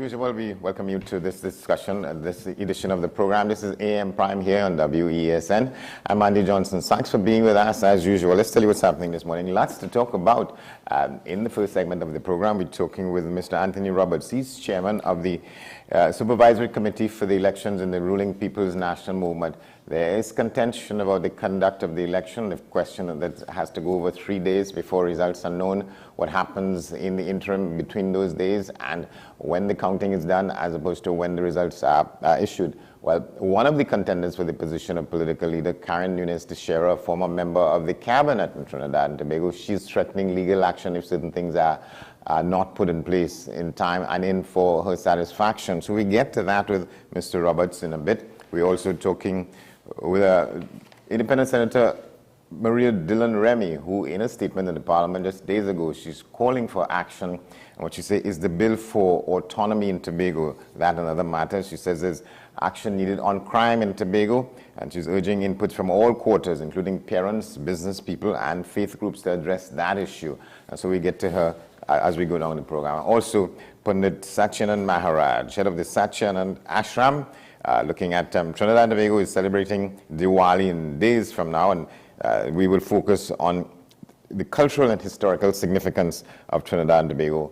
usual, we welcome you to this discussion, this edition of the program. This is AM Prime here on WESN. I'm Andy Johnson. Thanks for being with us as usual. Let's tell you what's happening this morning. Lots to talk about. In the first segment of the program, we're talking with Mr. Anthony Roberts. He's chairman of the Supervisory Committee for the Elections in the ruling People's National Movement. There is contention about the conduct of the election, the question that has to go over 3 days before results are known, what happens in the interim between those days and when the counting is done as opposed to when the results are issued. Well, one of the contenders for the position of political leader, Karen Nunes Teixeira, former member of the cabinet in Trinidad and Tobago, she's threatening legal action if certain things are not put in place in time and in for her satisfaction. So we get to that with Mr. Roberts in a bit. We're also talking with Independent Senator Maria Dillon Remy, who in a statement in the Parliament just days ago, she's calling for action. And what she says is the bill for autonomy in Tobago, that and other matters. She says there's action needed on crime in Tobago, and she's urging input from all quarters, including parents, business people, and faith groups to address that issue. And so we get to her as we go down the program. Also, Pandit Satyanand Maharaj, head of the Satyanand Ashram, looking at Trinidad and Tobago is celebrating Diwali in days from now, and we will focus on the cultural and historical significance of Trinidad and Tobago,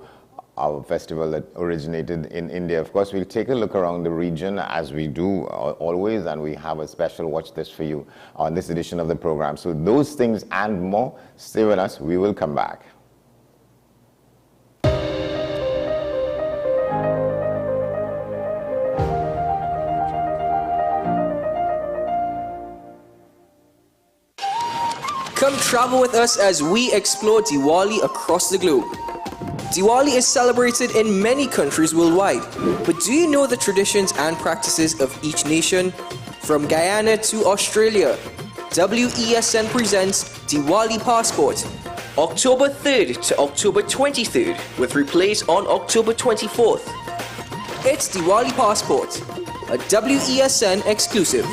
our festival that originated in India. Of course, we'll take a look around the region as we do always, and we have a special watch this for you on this edition of the program. So those things and more, stay with us. We will come back. Come travel with us as we explore Diwali across the globe. Diwali is celebrated in many countries worldwide, but do you know the traditions and practices of each nation? From Guyana to Australia, WESN presents Diwali Passport, October 3rd to October 23rd, with replays on October 24th. It's Diwali Passport, a WESN exclusive.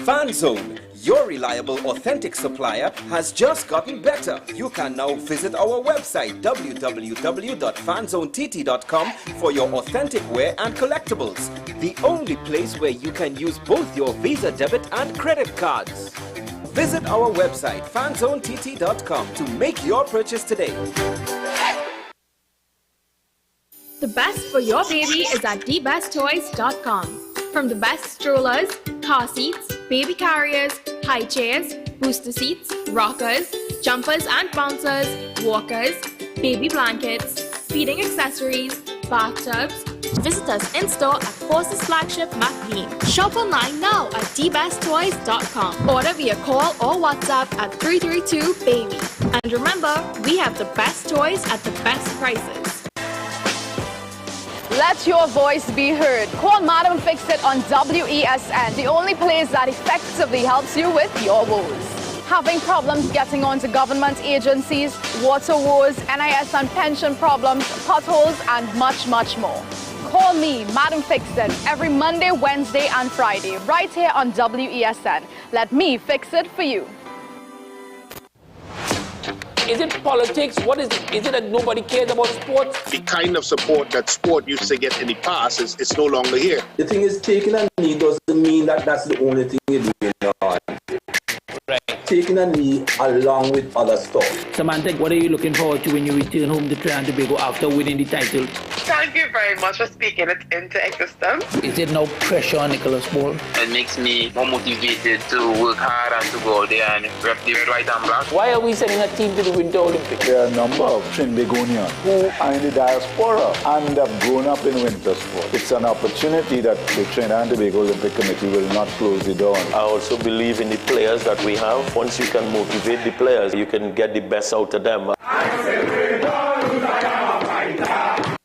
FanZone, your reliable, authentic supplier, has just gotten better. You can now visit our website www.fanzonett.com for your authentic wear and collectibles. The only place where you can use both your Visa debit and credit cards. Visit our website fanzonett.com to make your purchase today. The best for your baby is at thebesttoys.com. From the best strollers, car seats, baby carriers, high chairs, booster seats, rockers, jumpers and bouncers, walkers, baby blankets, feeding accessories, bathtubs. Visit us in-store at Forces Flagship McLean. Shop online now at thebesttoys.com. Order via call or WhatsApp at 332-BABY. And remember, we have the best toys at the best prices. Let your voice be heard. Call Madam Fix-It on WESN, the only place that effectively helps you with your woes. Having problems getting onto government agencies, water woes, NIS and pension problems, potholes, and much, much more. Call me, Madam Fix-It, every Monday, Wednesday, and Friday, right here on WESN. Let me fix it for you. Is it politics? What is it? Is it that nobody cares about sports? The kind of support that sport used to get in the past is no longer here. The thing is, taking a knee doesn't mean that that's the only thing you're doing. Right. Taking a knee along with other stuff. Samantha, what are you looking forward to when you return home to Trinidad and Tobago after winning the title? Thank you very much for speaking it into existence. Is there no pressure on Nicholas Paul? It makes me more motivated to work hard and to go out there and rep the red, white and black. Why are we sending a team to the Winter Olympics? There are a number of Trinbagonians who are in the diaspora and have grown up in winter sport. It's an opportunity that the Trinidad and Tobago Olympic Committee will not close the door on. I also believe in the players that we have. Once you can motivate the players, you can get the best out of them.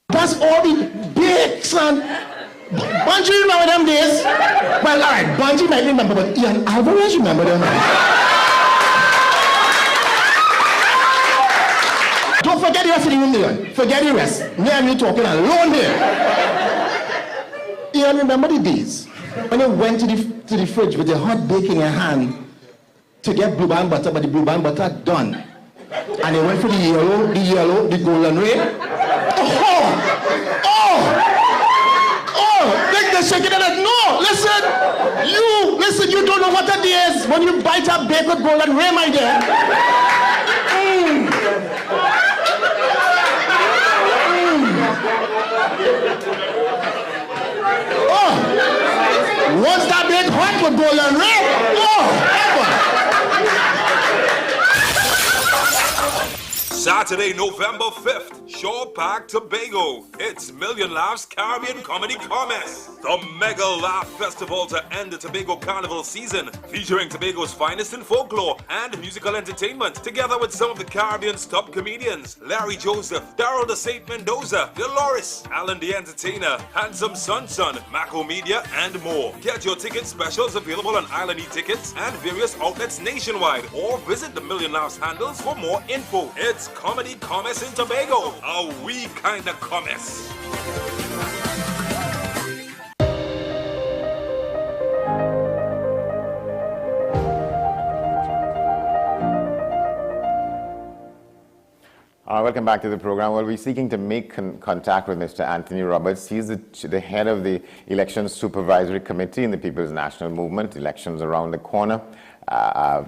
That's all the dates and Bungie remember them days? Well, all right, Bungie might remember, but Ian Alvarez remember them. Don't forget the rest of the room, Ian. Forget the rest. Me and you talking alone here. Ian, remember the days when you went to the fridge with your hot bake in your hand to get blue band butter, but the blue band butter done. And they went for the yellow, the golden ray. Oh. when you bite a baked with golden ray, my dear. Oh, once that bake hot with golden ray, Saturday, November 5th, Shore Park, Tobago. It's Million Laughs Caribbean Comedy Commerce, the mega laugh festival to end the Tobago Carnival season, featuring Tobago's finest in folklore and musical entertainment, together with some of the Caribbean's top comedians, Larry Joseph, Daryl the Saint Mendoza, Dolores, Alan the Entertainer, Handsome Sun, Mako Media, and more. Get your ticket specials available on Island E-Tickets and various outlets nationwide, or visit the Million Laughs handles for more info. It's Comedy Commerce in Tobago, a wee kind of commerce. Welcome back to the program. Well, we're seeking to make contact with Mr. Anthony Roberts. He's the head of the Elections Supervisory Committee in the People's National Movement. Elections around the corner.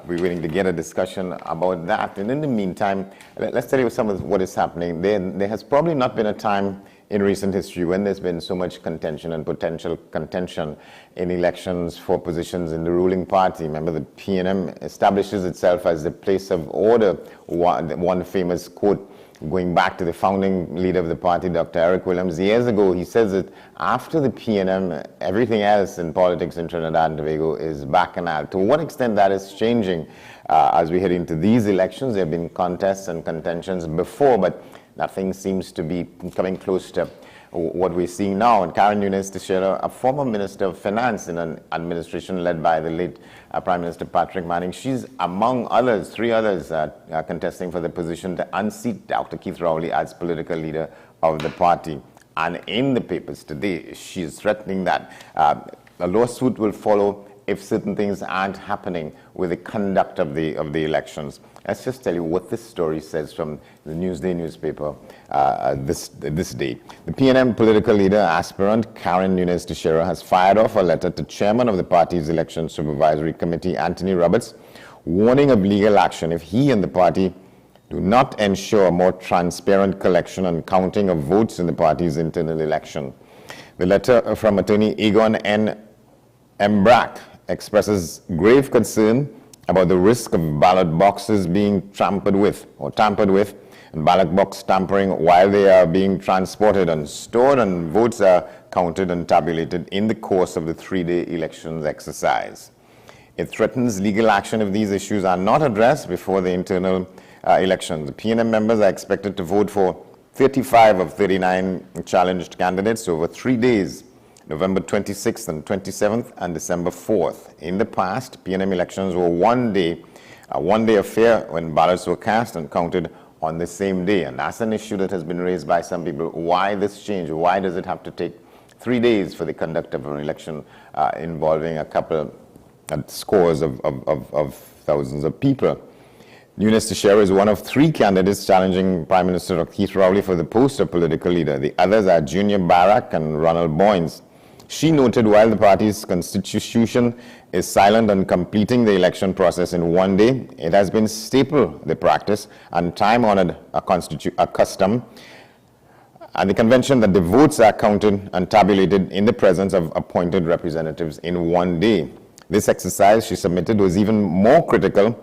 We're waiting to get a discussion about that. And in the meantime, let's tell you some of what is happening. There has probably not been a time in recent history when there's been so much contention and potential contention in elections for positions in the ruling party. Remember, the PNM establishes itself as the place of order. One famous quote going back to the founding leader of the party, Dr. Eric Williams, years ago, he says that after the PNM, everything else in politics in Trinidad and Tobago is bacchanal. To what extent that is changing as we head into these elections? There have been contests and contentions before, but nothing seems to be coming close to what we're seeing now. And Karen Nunes-Teixeira, a former Minister of Finance in an administration led by the late Prime Minister Patrick Manning, she's among others, three others contesting for the position to unseat Dr. Keith Rowley as political leader of the party. And in the papers today, she's threatening that a lawsuit will follow if certain things aren't happening with the conduct of the elections. Let's just tell you what this story says from the Newsday newspaper this day. The PNM political leader aspirant Karen Nunes-Teixeira has fired off a letter to chairman of the party's election supervisory committee, Anthony Roberts, warning of legal action if he and the party do not ensure more transparent collection and counting of votes in the party's internal election. The letter from attorney Egon N. Mbrak expresses grave concern about the risk of ballot boxes being tampered with, and ballot box tampering while they are being transported and stored, and votes are counted and tabulated in the course of the three-day elections exercise. It threatens legal action if these issues are not addressed before the internal elections. The PNM members are expected to vote for 35 of 39 challenged candidates over 3 days, November 26th and 27th and December 4th. In the past, PNM elections were a one-day affair when ballots were cast and counted on the same day. And that's an issue that has been raised by some people. Why this change? Why does it have to take 3 days for the conduct of an election involving a couple scores of thousands of people? Nunes-Teixeira is one of 3 candidates challenging Prime Minister Keith Rowley for the post of political leader. The others are Junior Barak and Ronald Boynes. She noted while the party's constitution is silent on completing the election process in 1 day, it has been staple the practice and time-honored a custom and the convention that the votes are counted and tabulated in the presence of appointed representatives in 1 day. This exercise, she submitted, was even more critical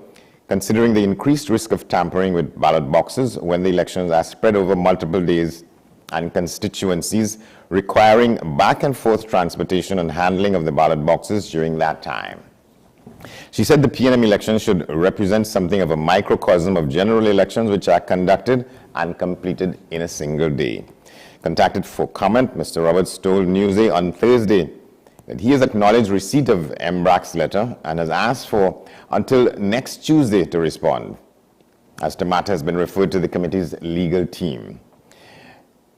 considering the increased risk of tampering with ballot boxes when the elections are spread over multiple days and constituencies, requiring back and forth transportation and handling of the ballot boxes during that time. She said the PNM elections should represent something of a microcosm of general elections which are conducted and completed in a single day. Contacted for comment, Mr. Roberts told Newsday on Thursday that he has acknowledged receipt of Mbrak's letter and has asked for until next Tuesday to respond, as the matter has been referred to the committee's legal team.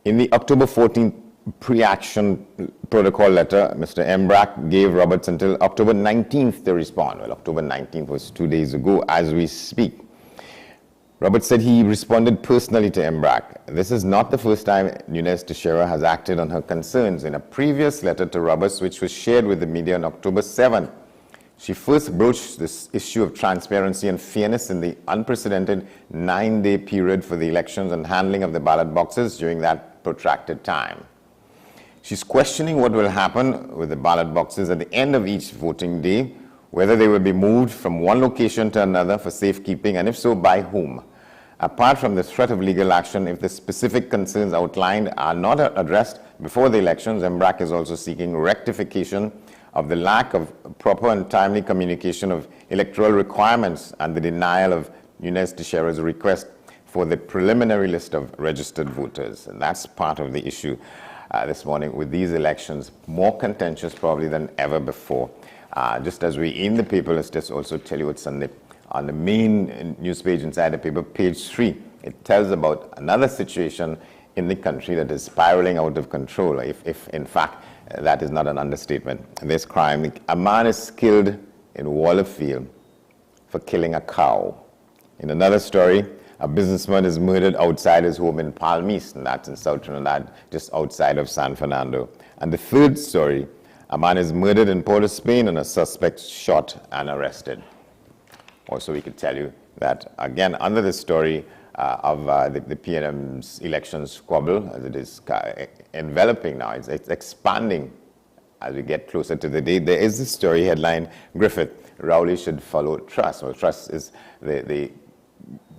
In the October 14th pre-action protocol letter, Mr. Mbrak gave Roberts until October 19th to respond. Well, October 19th was 2 days ago as we speak. Roberts said he responded personally to Mbrak. This is not the first time Nunes-Teixeira has acted on her concerns. In a previous letter to Roberts, which was shared with the media on October 7th, She first broached this issue of transparency and fairness in the unprecedented 9-day period for the elections and handling of the ballot boxes during that protracted time. She's questioning what will happen with the ballot boxes at the end of each voting day, whether they will be moved from one location to another for safekeeping, and if so, by whom. Apart from the threat of legal action, if the specific concerns outlined are not addressed before the elections, MBRAC is also seeking rectification of the lack of proper and timely communication of electoral requirements and the denial of Nunes Teixeira's request for the preliminary list of registered voters. And that's part of the issue this morning with these elections, more contentious probably than ever before. Just as we in the paper, let's just also tell you what's on the main news page inside the paper, page 3. It tells about another situation in the country that is spiraling out of control, if in fact that is not an understatement. This crime, a man is killed in Wallerfield for killing a cow. In another story, a businessman is murdered outside his home in Palm East, and that's in South Trinidad, just outside of San Fernando. And the third story, a man is murdered in Port of Spain and a suspect shot and arrested. Also, we could tell you that, again, under the story of the PNM's election squabble, as it is enveloping now, it's expanding as we get closer to the date. There is this story headline, Griffith, Rowley should follow Truss. Well, Truss is the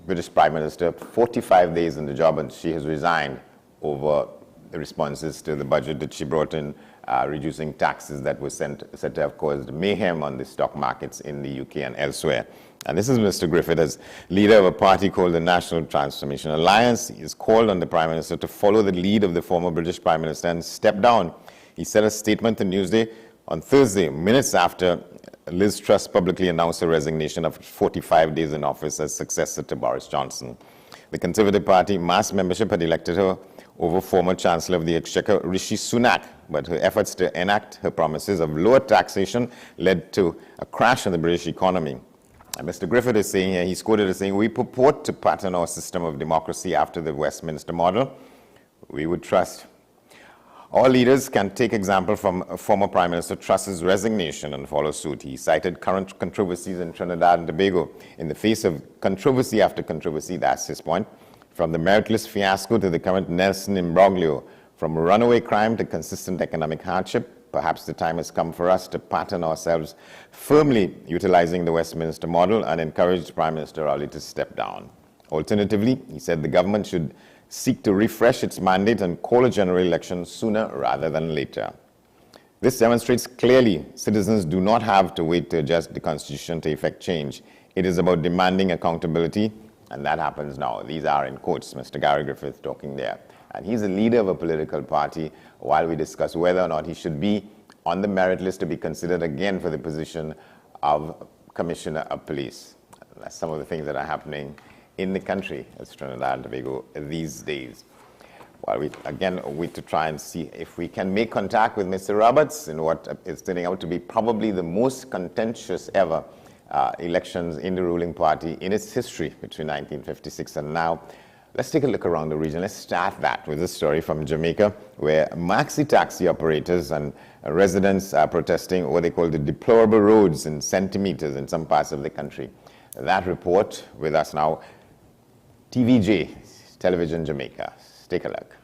British Prime Minister, 45 days in the job, and she has resigned over the responses to the budget that she brought in, reducing taxes that were said to have caused mayhem on the stock markets in the UK and elsewhere. And this is Mr. Griffith, as leader of a party called the National Transformation Alliance. He has called on the Prime Minister to follow the lead of the former British Prime Minister and step down. He said a statement on Newsday on Thursday, minutes after Liz Truss publicly announced her resignation after 45 days in office as successor to Boris Johnson. The Conservative Party mass membership had elected her over former Chancellor of the Exchequer, Rishi Sunak, but her efforts to enact her promises of lower taxation led to a crash in the British economy. And Mr. Griffith is saying, he's quoted as saying, "We purport to pattern our system of democracy after the Westminster model. We would trust. All leaders can take example from former Prime Minister Truss's resignation and follow suit." He cited current controversies in Trinidad and Tobago. In the face of controversy after controversy, that's his point, from the meritless fiasco to the current Nelson imbroglio, from runaway crime to consistent economic hardship, perhaps the time has come for us to pattern ourselves firmly utilizing the Westminster model and encourage Prime Minister Rowley to step down. Alternatively, he said the government should seek to refresh its mandate and call a general election sooner rather than later. This demonstrates clearly citizens do not have to wait to adjust the Constitution to effect change. It is about demanding accountability, and that happens now. These are in quotes, Mr. Gary Griffith talking there. And he's a leader of a political party while we discuss whether or not he should be on the merit list to be considered again for the position of Commissioner of Police. That's some of the things that are happening in the country as Trinidad and Tobago these days. While we, again, wait to try and see if we can make contact with Mr. Roberts in what is turning out to be probably the most contentious ever elections in the ruling party in its history between 1956 and now. Let's take a look around the region. Let's start that with a story from Jamaica, where maxi-taxi operators and residents are protesting what they call the deplorable roads in centimeters in some parts of the country. That report with us now, TVJ, Television Jamaica. Take a look.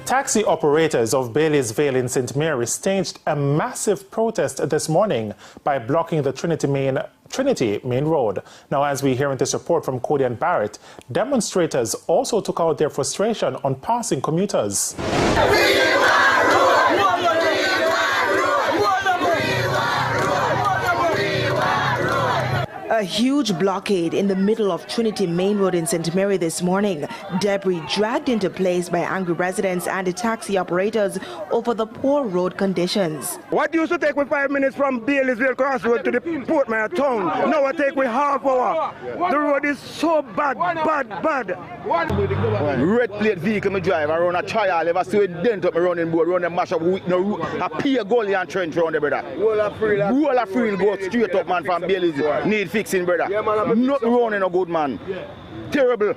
Taxi operators of Baileysville in St. Mary staged a massive protest this morning by blocking the Trinity Main Road. Now, as we hear in this report from Cody and Barrett, demonstrators also took out their frustration on passing commuters. A huge blockade in the middle of Trinity Main Road in St. Mary this morning. Debris dragged into place by angry residents and the taxi operators over the poor road conditions. What used to take me 5 minutes from Baileysville Crossroad to the Portmire town, now it take me half hour. The road is so bad. Red plate vehicle me drive around a trial, ever see a dent up me running board, run a mash up with no a peer gully and trench around the brother. Wall of free go straight up, man, from Baileysville. Need fixing, brother. Not running a good, man. Terrible.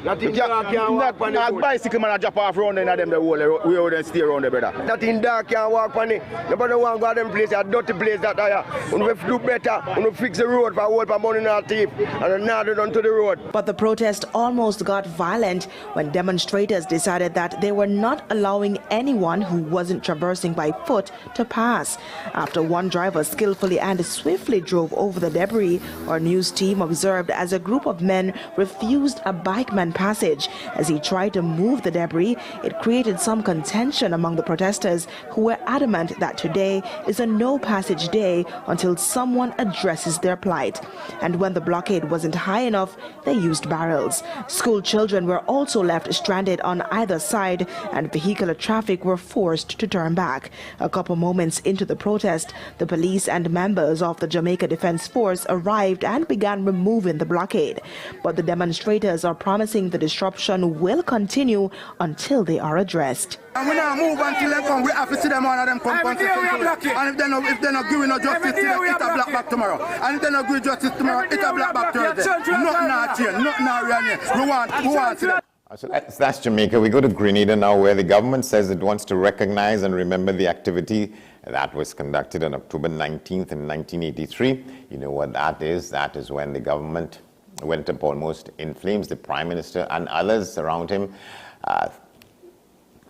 That in dark can't walk on the bicycle man drop off round in them the whole we would stay around there, brother. That in dark can't walk on it. Nobody want to go to them place, a dirty place that I want to do better, want to fix the road for hold for money in our teeth and not it onto the road. But the protest almost got violent when demonstrators decided that they were not allowing anyone who wasn't traversing by foot to pass. After one driver skillfully and swiftly drove over the debris, our news team observed as a group of men refused a bikeman passage. As he tried to move the debris, it created some contention among the protesters who were adamant that today is a no passage day until someone addresses their plight. And when the blockade wasn't high enough, they used barrels. School children were also left stranded on either side, and vehicular traffic were forced to turn back. A couple moments into the protest, the police and members of the Jamaica Defense Force arrived and began removing the blockade. But the demonstrators are promising the disruption will continue until they are addressed. And we not move until they come. We have to see them one of them come. And if they're not giving no justice today, it's a black back tomorrow. And if they're not giving justice tomorrow, it's a black back Thursday. Nothing not change, nothing not real. We want to. So that's Jamaica. We go to Grenada now, where the government says it wants to recognize and remember the activity that was conducted on October 19th in 1983. You know what that is? That is when the government went up almost in flames. The Prime Minister and others around him,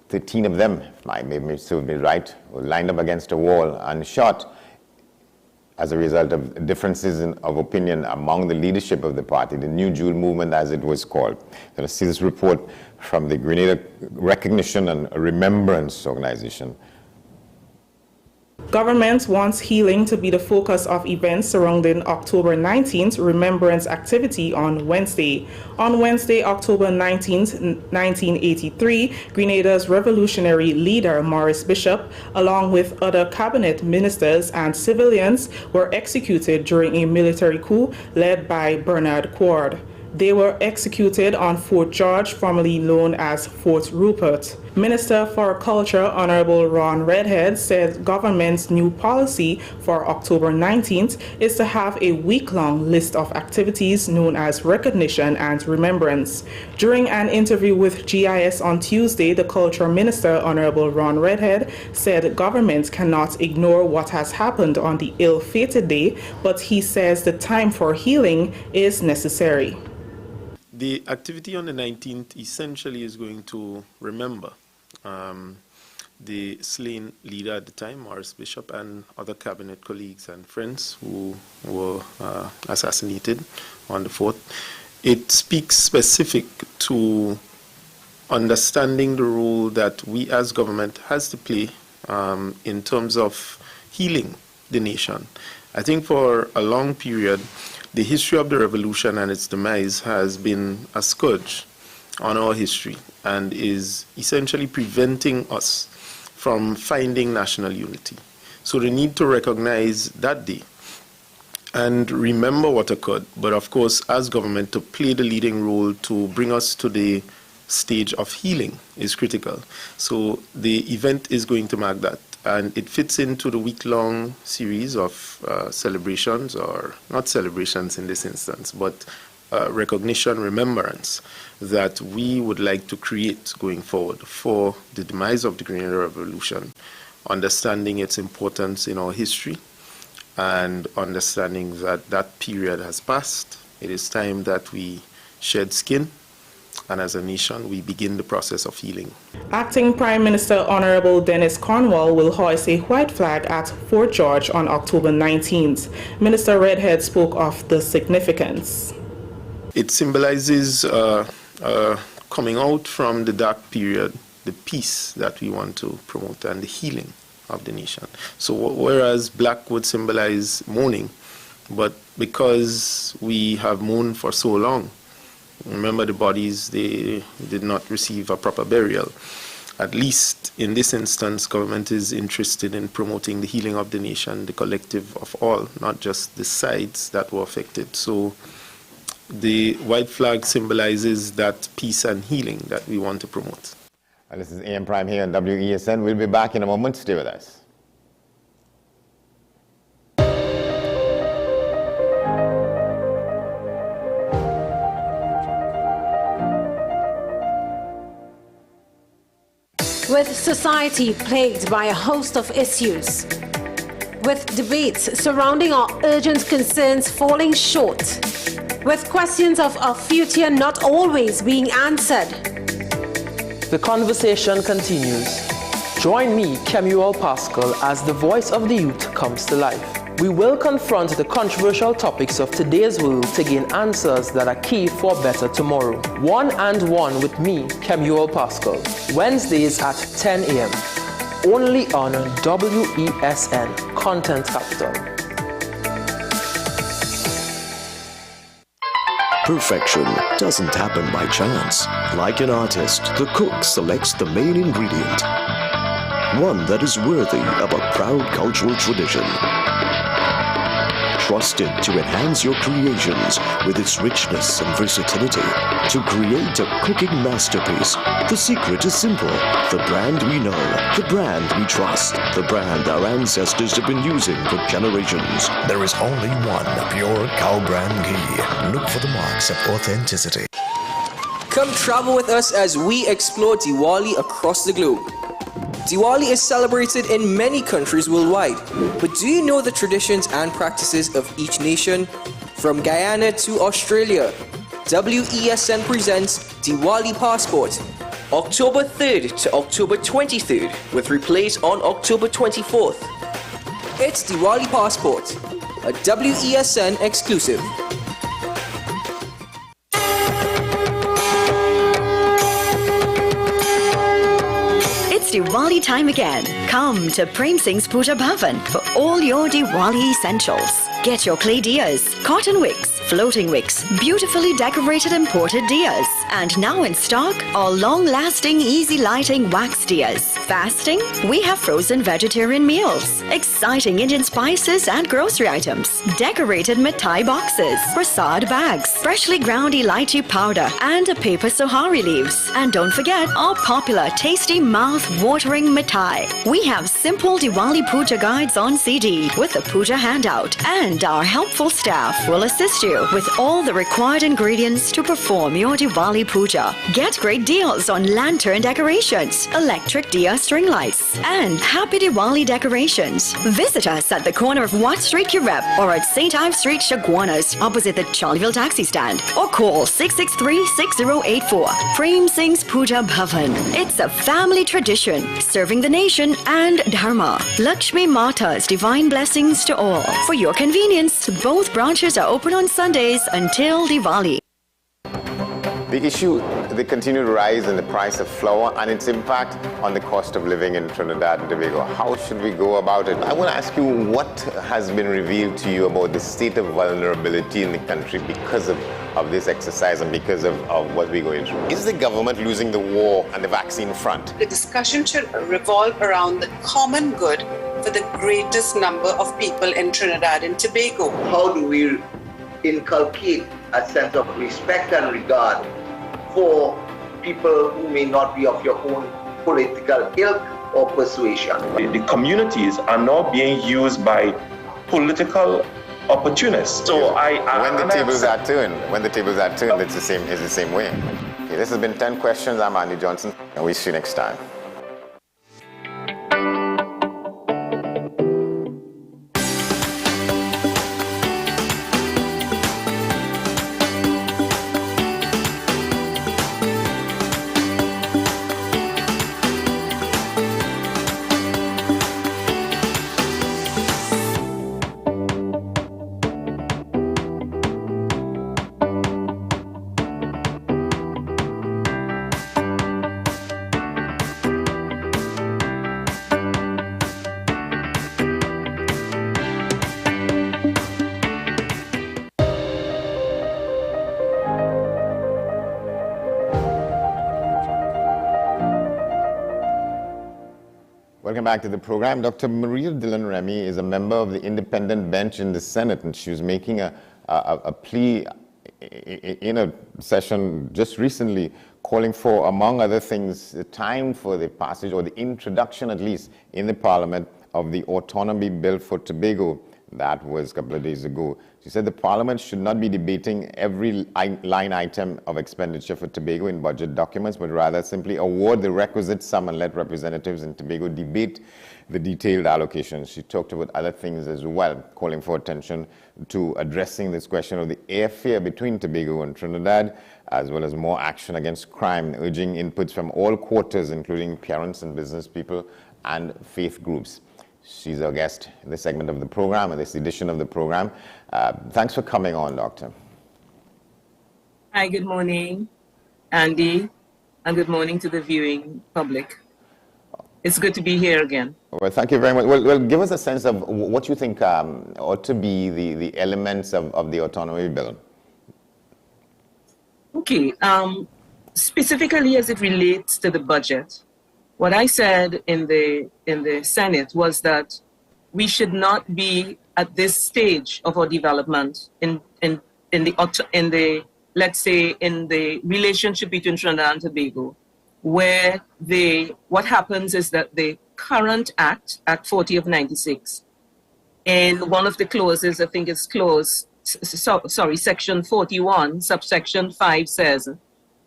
13 of them, if my memory serves me right, were lined up against a wall and shot as a result of differences of opinion among the leadership of the party, the New Jewel movement as it was called. You're going to see this report from the Grenada Recognition and Remembrance Organization. Government wants healing to be the focus of events surrounding October 19th remembrance activity on Wednesday. On Wednesday, October 19th, 1983, Grenada's revolutionary leader, Maurice Bishop, along with other cabinet ministers and civilians, were executed during a military coup led by Bernard Quard. They were executed on Fort George, formerly known as Fort Rupert. Minister for Culture, Honorable Ron Redhead, said government's new policy for October 19th is to have a week-long list of activities known as recognition and remembrance. During an interview with GIS on Tuesday, the Culture Minister, Honorable Ron Redhead, said government cannot ignore what has happened on the ill-fated day, but he says the time for healing is necessary. The activity on the 19th essentially is going to remember the slain leader at the time, Maurice Bishop, and other cabinet colleagues and friends who were assassinated on the 4th. It speaks specific to understanding the role that we as government has to play in terms of healing the nation. I think for a long period, the history of the revolution and its demise has been a scourge on our history and is essentially preventing us from finding national unity. So the need to recognize that day and remember what occurred, but of course as government to play the leading role to bring us to the stage of healing is critical. So the event is going to mark that. And it fits into the week-long series of celebrations, or not celebrations in this instance, but recognition, remembrance that we would like to create going forward for the demise of the Grenada Revolution, understanding its importance in our history and understanding that that period has passed. It is time that we shed skin, and as a nation, we begin the process of healing. Acting Prime Minister Honorable Dennis Cornwall will hoist a white flag at Fort George on October 19th. Minister Redhead spoke of the significance. It symbolizes coming out from the dark period, the peace that we want to promote, and the healing of the nation. So whereas black would symbolize mourning, but because we have mourned for so long, remember the bodies, they did not receive a proper burial. At least in this instance, government is interested in promoting the healing of the nation, the collective of all, not just the sides that were affected. So the white flag symbolizes that peace and healing that we want to promote. And this is AM Prime here on WESN. We'll be back in a moment. Stay with us. with society plagued by a host of issues, with debates surrounding our urgent concerns falling short, with questions of our future not always being answered. The conversation continues. Join me, Kemuel Pascal, as the voice of the youth comes to life. We will confront the controversial topics of today's world to gain answers that are key for a better tomorrow. One and One with me, Kemuel Pascal. Wednesdays at 10 a.m. Only on WESN, Content Capital. Perfection doesn't happen by chance. Like an artist, the cook selects the main ingredient, one that is worthy of a proud cultural tradition. Trusted to enhance your creations with its richness and versatility. To create a cooking masterpiece, the secret is simple. The brand we know, the brand we trust, the brand our ancestors have been using for generations. There is only one pure cow brand ghee. Look for the marks of authenticity. Come travel with us as we explore Diwali across the globe. Diwali is celebrated in many countries worldwide, but do you know the traditions and practices of each nation? From Guyana to Australia, WESN presents Diwali Passport, October 3rd to October 23rd, with replays on October 24th. It's Diwali Passport, a WESN exclusive. Diwali time again. Come to Prem Singh's Puja Bhavan for all your Diwali essentials. Get your clay diyas, cotton wicks, floating wicks, beautifully decorated imported diyas, and now in stock, our long-lasting, easy-lighting wax diyas. Fasting? We have frozen vegetarian meals, exciting Indian spices and grocery items, decorated mithai boxes, prasad bags, freshly ground elaichi powder, and a paper sohari leaves. And don't forget our popular, tasty, mouth-watering mithai. We have simple Diwali Puja guides on CD with a Puja handout, and our helpful staff will assist you with all the required ingredients to perform your Diwali Puja. Get great deals on lantern decorations, electric diya string lights, and Happy Diwali decorations. Visit us at the corner of Watt Street, Kirep, or at St. Ives Street, Chaguanas, opposite the Charleville taxi stand, or call 663-6084. Prem Singh's Puja Bhavan. It's a family tradition, serving the nation and Dharma. Lakshmi Mata's divine blessings to all. For your convenience, both branches are open on Sundays until Diwali. The issue, the continued rise in the price of flour and its impact on the cost of living in Trinidad and Tobago. How should we go about it? I want to ask you, what has been revealed to you about the state of vulnerability in the country because of this exercise and because of what we're going through? Is the government losing the war on the vaccine front? The discussion should revolve around the common good for the greatest number of people in Trinidad and Tobago. How do we inculcate a sense of respect and regard for people who may not be of your own political ilk or persuasion? The communities are now being used by political opportunists. So when the tables are turned, it's the same way. Okay, this has been 10 questions. I'm Andy Johnson, and we'll see you next time. Welcome back to the program. Dr. Maria Dillon Remy is a member of the independent bench in the Senate, and she was making a plea in a session just recently calling for, among other things, the time for the passage or the introduction, at least, in the Parliament of the Autonomy Bill for Tobago. That was a couple of days ago. She said the Parliament should not be debating every line item of expenditure for Tobago in budget documents, but rather simply award the requisite sum and let representatives in Tobago debate the detailed allocations. She talked about other things as well, calling for attention to addressing this question of the airfare between Tobago and Trinidad, as well as more action against crime, urging inputs from all quarters, including parents and business people and faith groups. She's our guest in this segment of the program, in this edition of the program. Thanks for coming on, Doctor. Hi, good morning, Andy, and good morning to the viewing public. It's good to be here again. Well, thank you very much. Well, give us a sense of what you think ought to be the elements of the autonomy bill. Okay, specifically as it relates to the budget, what I said in the Senate was that we should not be at this stage of our development in the let's say in the relationship between Trinidad and Tobago, where what happens is that the current Act 40 of 96, in one of the clauses, I think it's section 41, subsection 5 says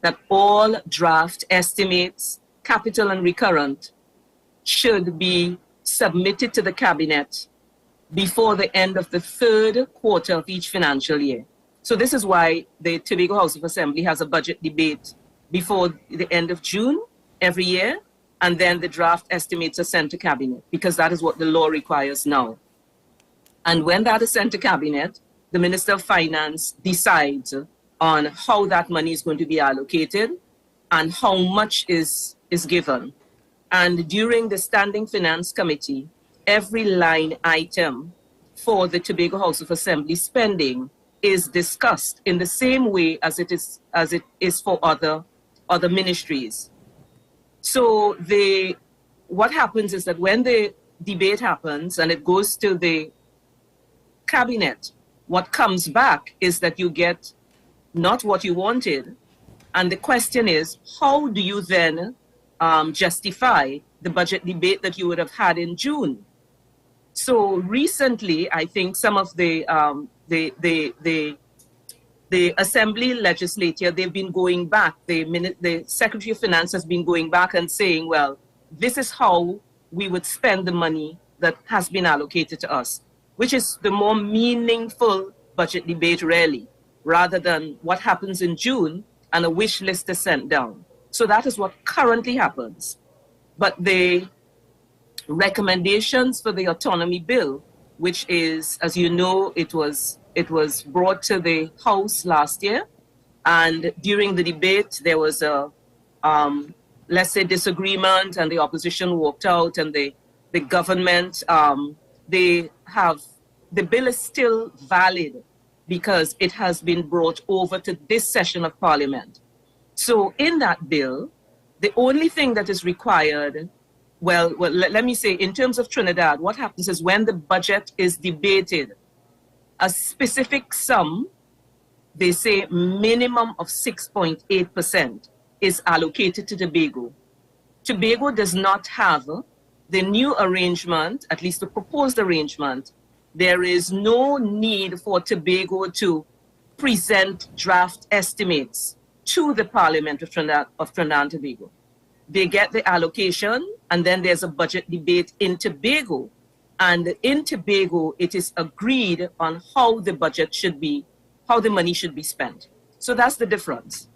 that all draft estimates, capital and recurrent, should be submitted to the cabinet before the end of the third quarter of each financial year. So this is why the Tobago House of Assembly has a budget debate before the end of June every year, and then the draft estimates are sent to cabinet, because that is what the law requires now. And when that is sent to cabinet, the Minister of Finance decides on how that money is going to be allocated and how much is given. And during the Standing Finance Committee, every line item for the Tobago House of Assembly spending is discussed in the same way as it is for other ministries. So what happens is that when the debate happens and it goes to the cabinet, what comes back is that you get not what you wanted. And the question is, how do you then justify the budget debate that you would have had in June? So recently, I think some of the Assembly legislature, they've been going back. The Secretary of Finance has been going back and saying, well, this is how we would spend the money that has been allocated to us, which is the more meaningful budget debate, really, rather than what happens in June and a wish list is sent down. So that is what currently happens. But the recommendations for the autonomy bill, which is, as you know, it was brought to the House last year, and during the debate there was a let's say disagreement, and the opposition walked out, and the government the bill is still valid because it has been brought over to this session of Parliament. So in that bill, the only thing that is required, well, let me say, in terms of Trinidad, what happens is when the budget is debated, a specific sum, they say minimum of 6.8% is allocated to Tobago. Tobago does not have the new arrangement, at least the proposed arrangement. There is no need for Tobago to present draft estimates to the Parliament of Trinidad and Tobago. They get the allocation, and then there's a budget debate in Tobago. And in Tobago, it is agreed on how the budget should be, how the money should be spent. So that's the difference.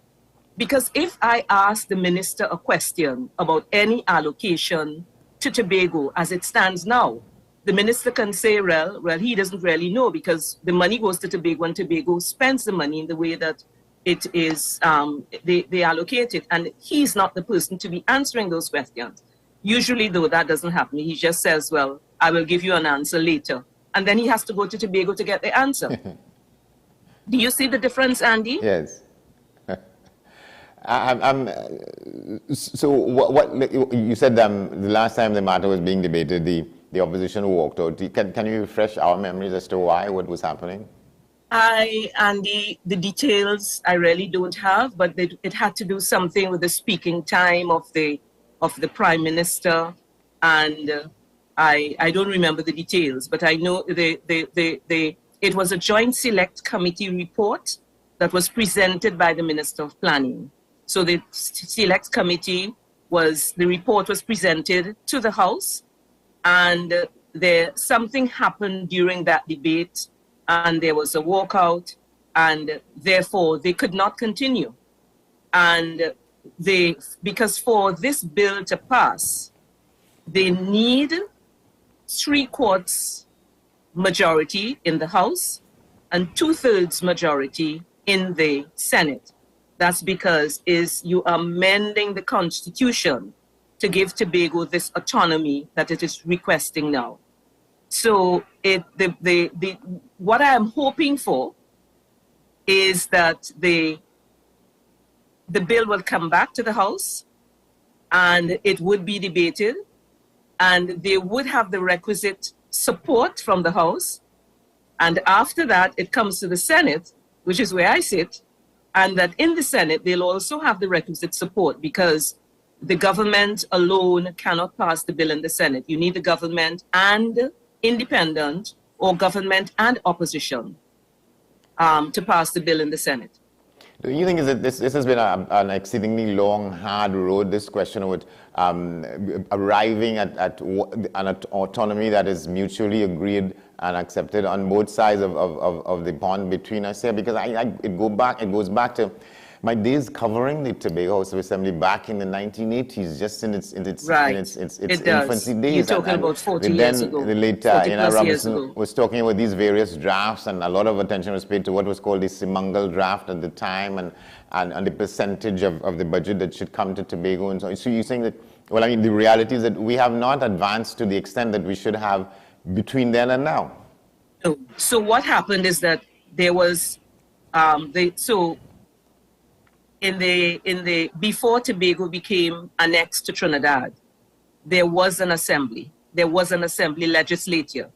Because if I ask the minister a question about any allocation to Tobago as it stands now, the minister can say, well, he doesn't really know, because the money goes to Tobago and Tobago spends the money in the way that it is, they allocate it. And he's not the person to be answering those questions. Usually, though, that doesn't happen. He just says, well, I will give you an answer later. And then he has to go to Tobago to get the answer. Do you see the difference, Andy? Yes. So what you said the last time the matter was being debated, the opposition walked out. Can you refresh our memories as to why, what was happening? Andy, the details I really don't have, but it had to do something with the speaking time of the Prime Minister, and I don't remember the details, but I know it was a joint select committee report that was presented by the Minister of Planning. So the select committee the report was presented to the House, and something happened during that debate, and there was a walkout, and therefore they could not continue. And because for this bill to pass, they need 3/4 majority in the House and 2/3 majority in the Senate. That's because you are amending the Constitution to give Tobago this autonomy that it is requesting now. So what I am hoping for is that the bill will come back to the House and it would be debated, and they would have the requisite support from the House. And after that, it comes to the Senate, which is where I sit, and that in the Senate, they'll also have the requisite support, because the government alone cannot pass the bill in the Senate. You need the government and independent, or government and opposition, to pass the bill in the Senate. Do you think that this has been an exceedingly long, hard road, this question with arriving at an autonomy that is mutually agreed and accepted on both sides of the bond between us here? Because it goes back to my days covering the Tobago House of Assembly back in the 1980s, just in its infancy days. You're talking about 40 years ago. The late Ina Robinson was talking about these various drafts, and a lot of attention was paid to what was called the Simangal draft at the time, and the percentage of the budget that should come to Tobago. And so you're saying that, well, I mean, the reality is that we have not advanced to the extent that we should have between then and now. So what happened is that there was, before Tobago became annexed to Trinidad, there was an assembly. There was an assembly legislature.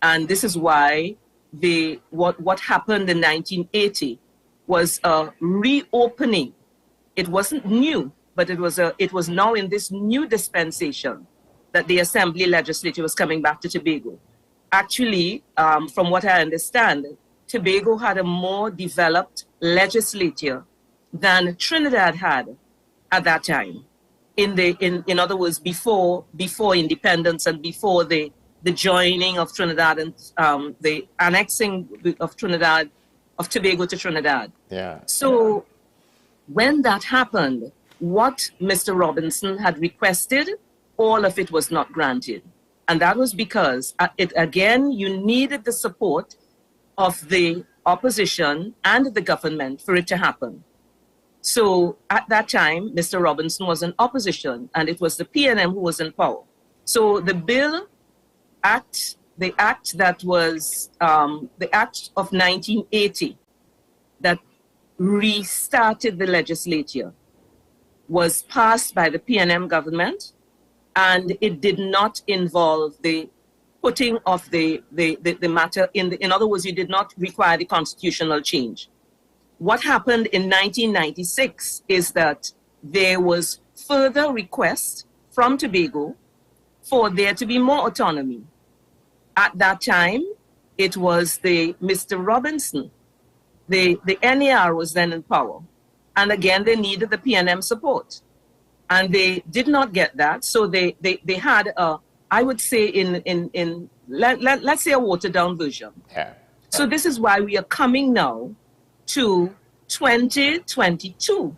And this is why what happened in 1980 was a reopening. It wasn't new, but it was now in this new dispensation that the assembly legislature was coming back to Tobago. Actually, from what I understand, Tobago had a more developed legislature than Trinidad had at that time. In other words, before independence and before the joining of Trinidad and the annexing of Tobago to Trinidad. Yeah. So when that happened, what Mr. Robinson had requested, all of it was not granted. And that was because, you needed the support of the opposition and the government for it to happen. So at that time, Mr. Robinson was in opposition, and it was the PNM who was in power. So the act that was the act of 1980 that restarted the legislature was passed by the PNM government, and it did not involve the putting of the matter in other words, you did not require the constitutional change. What happened in 1996 is that there was further request from Tobago for there to be more autonomy. At that time, it was Mr. Robinson. The NAR was then in power. And again, they needed the PNM support. And they did not get that. So they had I would say let's say a watered down version. Yeah. So this is why we are coming now to 2022,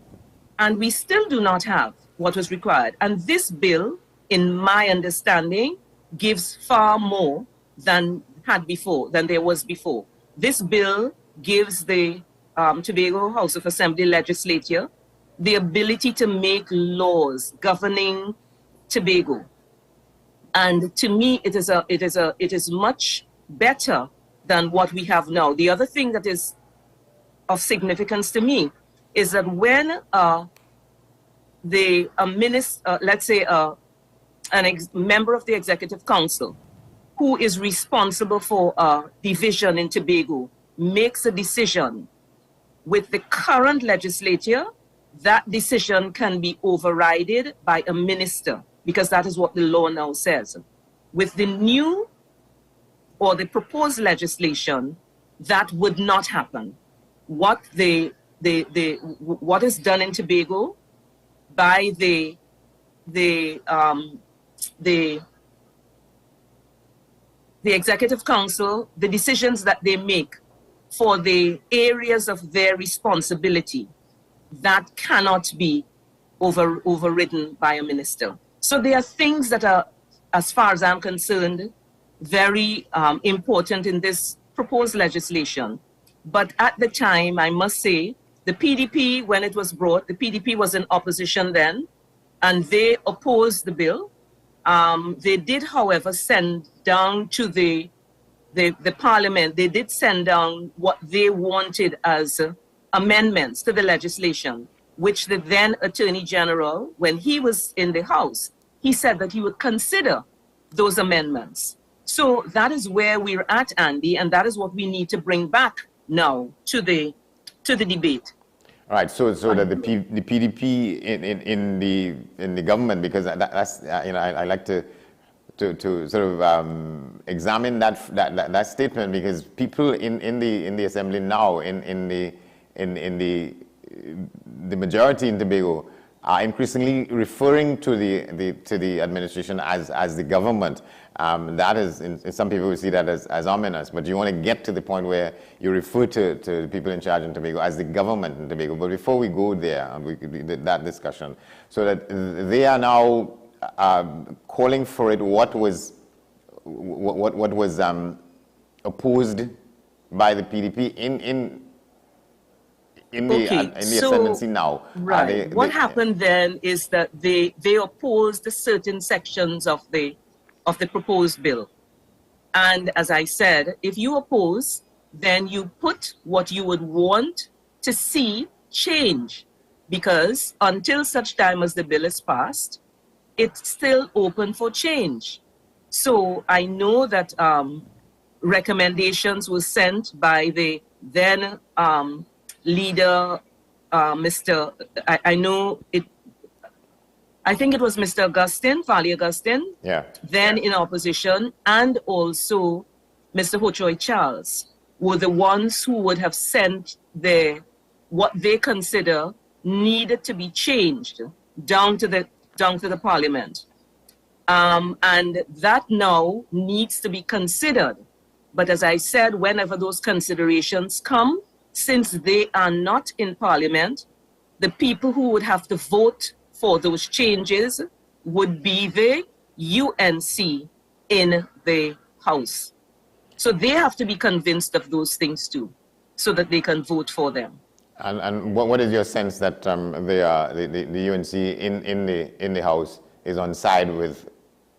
and we still do not have what was required. And this bill, in my understanding, gives far more than there was before. This bill gives the Tobago House of Assembly legislature the ability to make laws governing Tobago. And to me, it is much better than what we have now. The other thing that is of significance to me is that when let's say a member of the Executive Council who is responsible for a division in Tobago makes a decision with the current legislature, that decision can be overridden by a minister, because that is what the law now says. with the new or the proposed legislation, that would not happen. What what is done in Tobago by the Executive Council, the decisions that they make for the areas of their responsibility, that cannot be overridden by a minister. So there are things that are, as far as I'm concerned, very important in this proposed legislation. But at the time, I must say, the PDP, when it was brought, the PDP was in opposition then, and they opposed the bill. They did, however, send down to the parliament, they did send down what they wanted as amendments to the legislation, which the then Attorney General, when he was in the House, he said that he would consider those amendments. So that is where we're at, Andy, and that is what we need to bring back now to the debate. All right, so that the PDP in the government, because that's I like to sort of examine that statement, because people in the assembly now in the majority in Tobago are increasingly referring to the administration as the government. That is, some people will see that as ominous, but you want to get to the point where you refer to the people in charge in Tobago as the government in Tobago. But before we go there, that discussion, so that they are now calling for it, what was opposed by the PDP in the ascendancy now. Right. What happened then is that they opposed certain sections of the proposed bill. And as I said, if you oppose, then you put what you would want to see change, because until such time as the bill is passed, it's still open for change. So I know that recommendations were sent by the then leader, Mr. I think it was Mr. Augustine, Fali Augustine, then in opposition, and also Mr. Ho-Choi Charles, were the ones who would have sent what they consider needed to be changed down to the parliament. And that now needs to be considered. But as I said, whenever those considerations come, since they are not in parliament, the people who would have to vote for those changes would be the UNC in the House. So they have to be convinced of those things too, so that they can vote for them. And what is your sense that the UNC in the House is on side with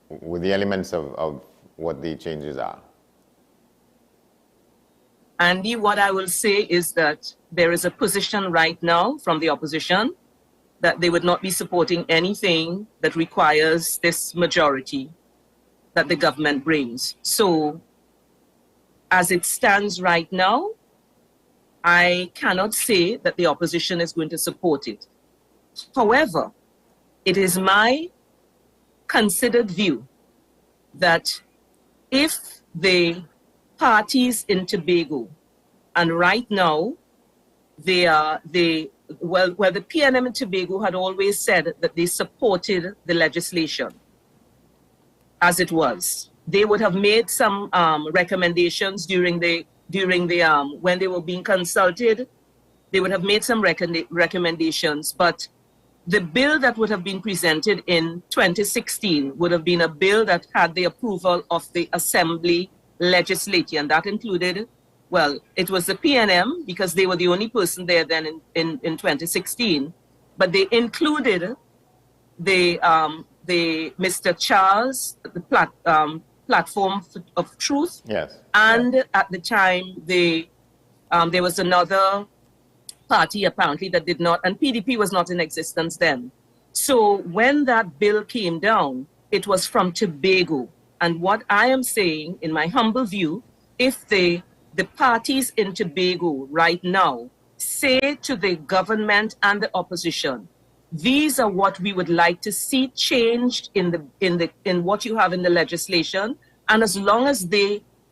the elements of what the changes are? Andy, what I will say is that there is a position right now from the opposition that they would not be supporting anything that requires this majority that the government brings. So, as it stands right now, I cannot say that the opposition is going to support it. However, it is my considered view that if the parties in Tobago, and right now the PNM in Tobago had always said that they supported the legislation as it was. They would have made some recommendations during when they were being consulted. They would have made some recommendations, but the bill that would have been presented in 2016 would have been a bill that had the approval of the Assembly legislature, and that included, well, it was the PNM because they were the only person there then in 2016, but they included the Mr. Charles, the platform of truth. Yes. And at the time, there was another party apparently that did not, and PDP was not in existence then. So when that bill came down, it was from Tobago. And what I am saying, in my humble view, if the parties in Tobago right now say to the government and the opposition these are what we would like to see changed in what you have in the legislation. And as long as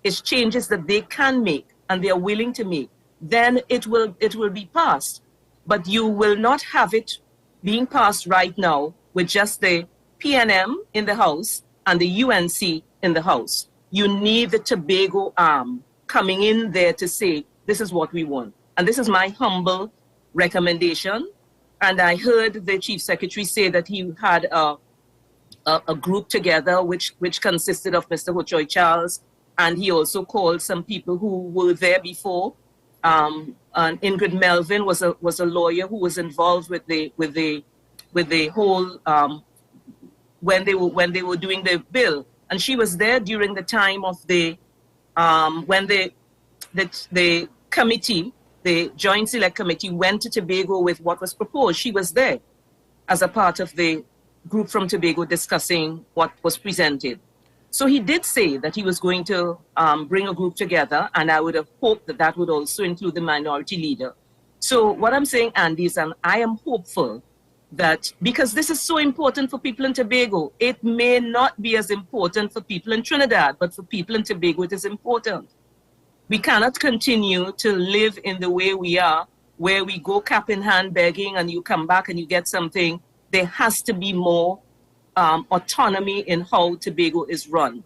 it's changes that they can make and they are willing to make, then it will be passed. But you will not have it being passed right now with just the PNM in the House and the UNC in the House. You need the Tobago arm coming in there to say, this is what we want. And this is my humble recommendation. And I heard the Chief Secretary say that he had a group together which consisted of Mr. Hochoy Charles, and he also called some people who were there before. And Ingrid Melvin was a lawyer who was involved with the whole when they were doing the bill, and she was there during the time of when the committee, the Joint Select Committee, went to Tobago with what was proposed. She was there as a part of the group from Tobago discussing what was presented. So he did say that he was going to bring a group together, and I would have hoped that that would also include the minority leader. So what I'm saying, Andy, is I am hopeful that because this is so important for people in Tobago, it may not be as important for people in Trinidad, but for people in Tobago it is important. We cannot continue to live in the way we are, where we go cap in hand begging and you come back and you get something. There has to be more autonomy in how Tobago is run.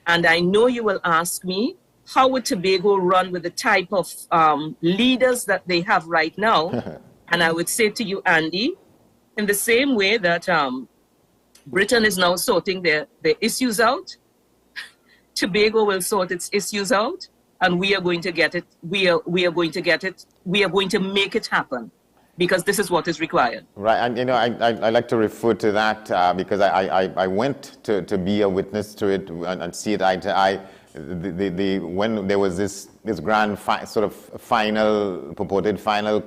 And I know you will ask me, how would Tobago run with the type of leaders that they have right now? And I would say to you, Andy, in the same way that Britain is now sorting their issues out, Tobago will sort its issues out, and we are going to get it. We are going to get it. We are going to make it happen, because this is what is required. Right, and I like to refer to that because I went to be a witness to it and see it eye to eye. When there was this grand purported final